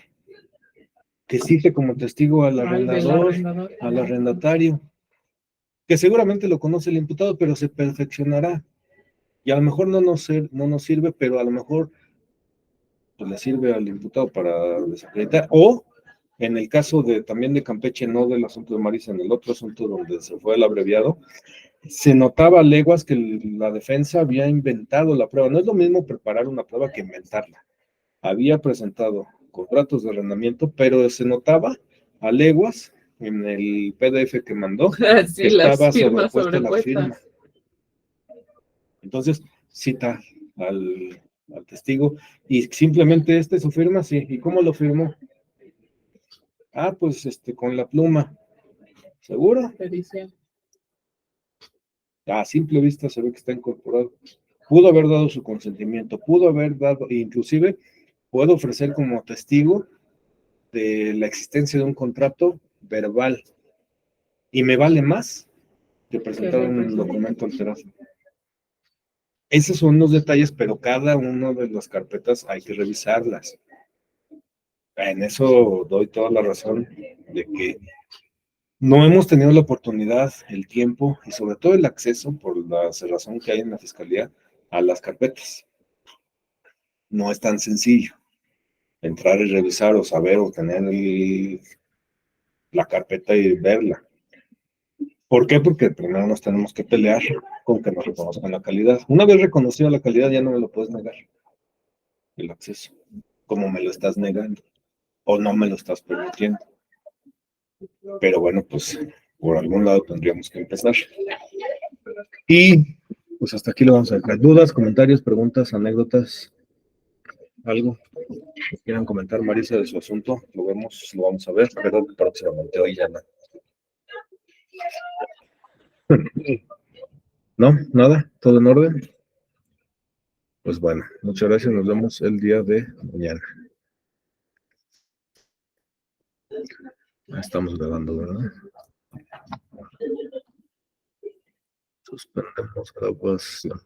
Que cite como testigo al arrendador, al arrendatario, que seguramente lo conoce el imputado, pero se perfeccionará. Y a lo mejor no nos sirve, pero a lo mejor pues, le sirve al imputado para desacreditar, o En el caso también de Campeche, no del asunto de Marisa, en el otro asunto donde se fue el abreviado, se notaba a leguas que la defensa había inventado la prueba. No es lo mismo preparar una prueba que inventarla. Había presentado contratos de arrendamiento, pero se notaba a leguas en el PDF que mandó Sí, que las estaba firmas sobrepuesta la sobrepuestas. firma. Entonces, cita al testigo y simplemente su firma, sí. ¿Y cómo lo firmó? Ah, pues con la pluma. ¿Seguro? Pericia. A simple vista se ve que está incorporado. Pudo haber dado su consentimiento, pudo haber dado, inclusive puedo ofrecer como testigo de la existencia de un contrato verbal y me vale más que presentar un documento alterado. Esos son los detalles, pero cada una de las carpetas hay que revisarlas. En eso doy toda la razón de que no hemos tenido la oportunidad, el tiempo y sobre todo el acceso por la cerrazón que hay en la fiscalía a las carpetas. No es tan sencillo entrar y revisar o saber o tener la carpeta y verla. ¿Por qué? Porque primero nos tenemos que pelear con que nos reconozcan la calidad. Una vez reconocida la calidad ya no me lo puedes negar, el acceso, como me lo estás negando o no me lo estás permitiendo. Pero bueno, pues por algún lado tendríamos que empezar. Y pues hasta aquí lo vamos a dejar. ¿Dudas, comentarios, preguntas, anécdotas? ¿Algo que quieran comentar, Marisa, de su asunto? Lo vamos a ver, pero próximamente, hoy ya no. ¿No? ¿Nada? ¿Todo en orden? Pues bueno, muchas gracias. Nos vemos el día de mañana. Estamos grabando, ¿verdad? Suspendemos grabación.